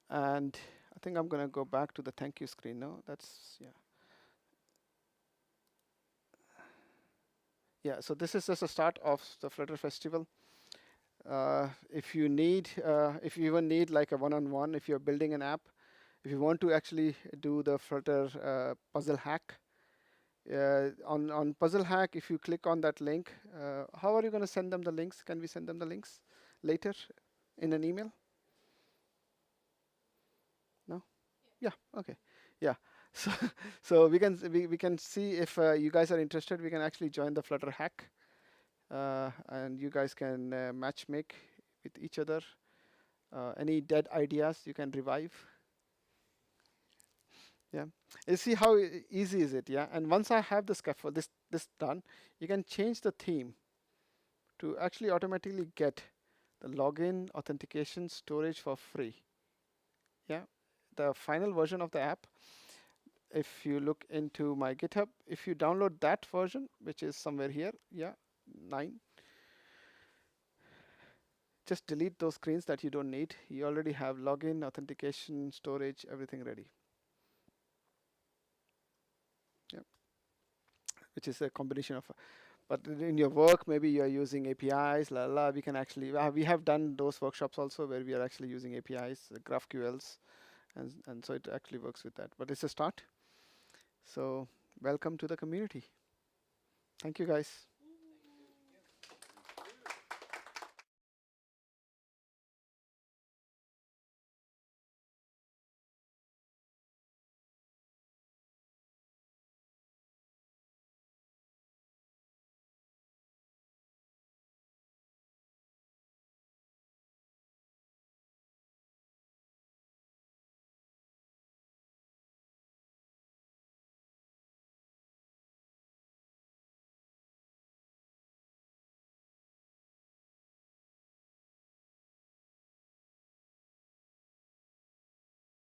And I think I'm going to go back to the thank you screen now. That's, yeah. Yeah, so this is just a start of the Flutter Festival. If you even need like a one-on-one, if you're building an app, if you want to actually do the Flutter puzzle hack, on puzzle hack, if you click on that link, how are you going to send them the links? Can we send them the links later in an email? No? Yeah, okay. Yeah. So we can see if you guys are interested. We can actually join the Flutter hack. And you guys can match make with each other. Any dead ideas you can revive. Yeah, you see how easy is it? Yeah, and once I have the scaffold, this done, you can change the theme to actually automatically get the login, authentication, storage for free. Yeah, the final version of the app. If you look into my GitHub, if you download that version, which is somewhere here, yeah, 9. Just delete those screens that you don't need. You already have login, authentication, storage, everything ready. Yeah, which is a combination of. But in your work, maybe you are using APIs. We can actually we have done those workshops also where we are actually using APIs, GraphQLs, and so it actually works with that. But it's a start. So welcome to the community. Thank you, guys.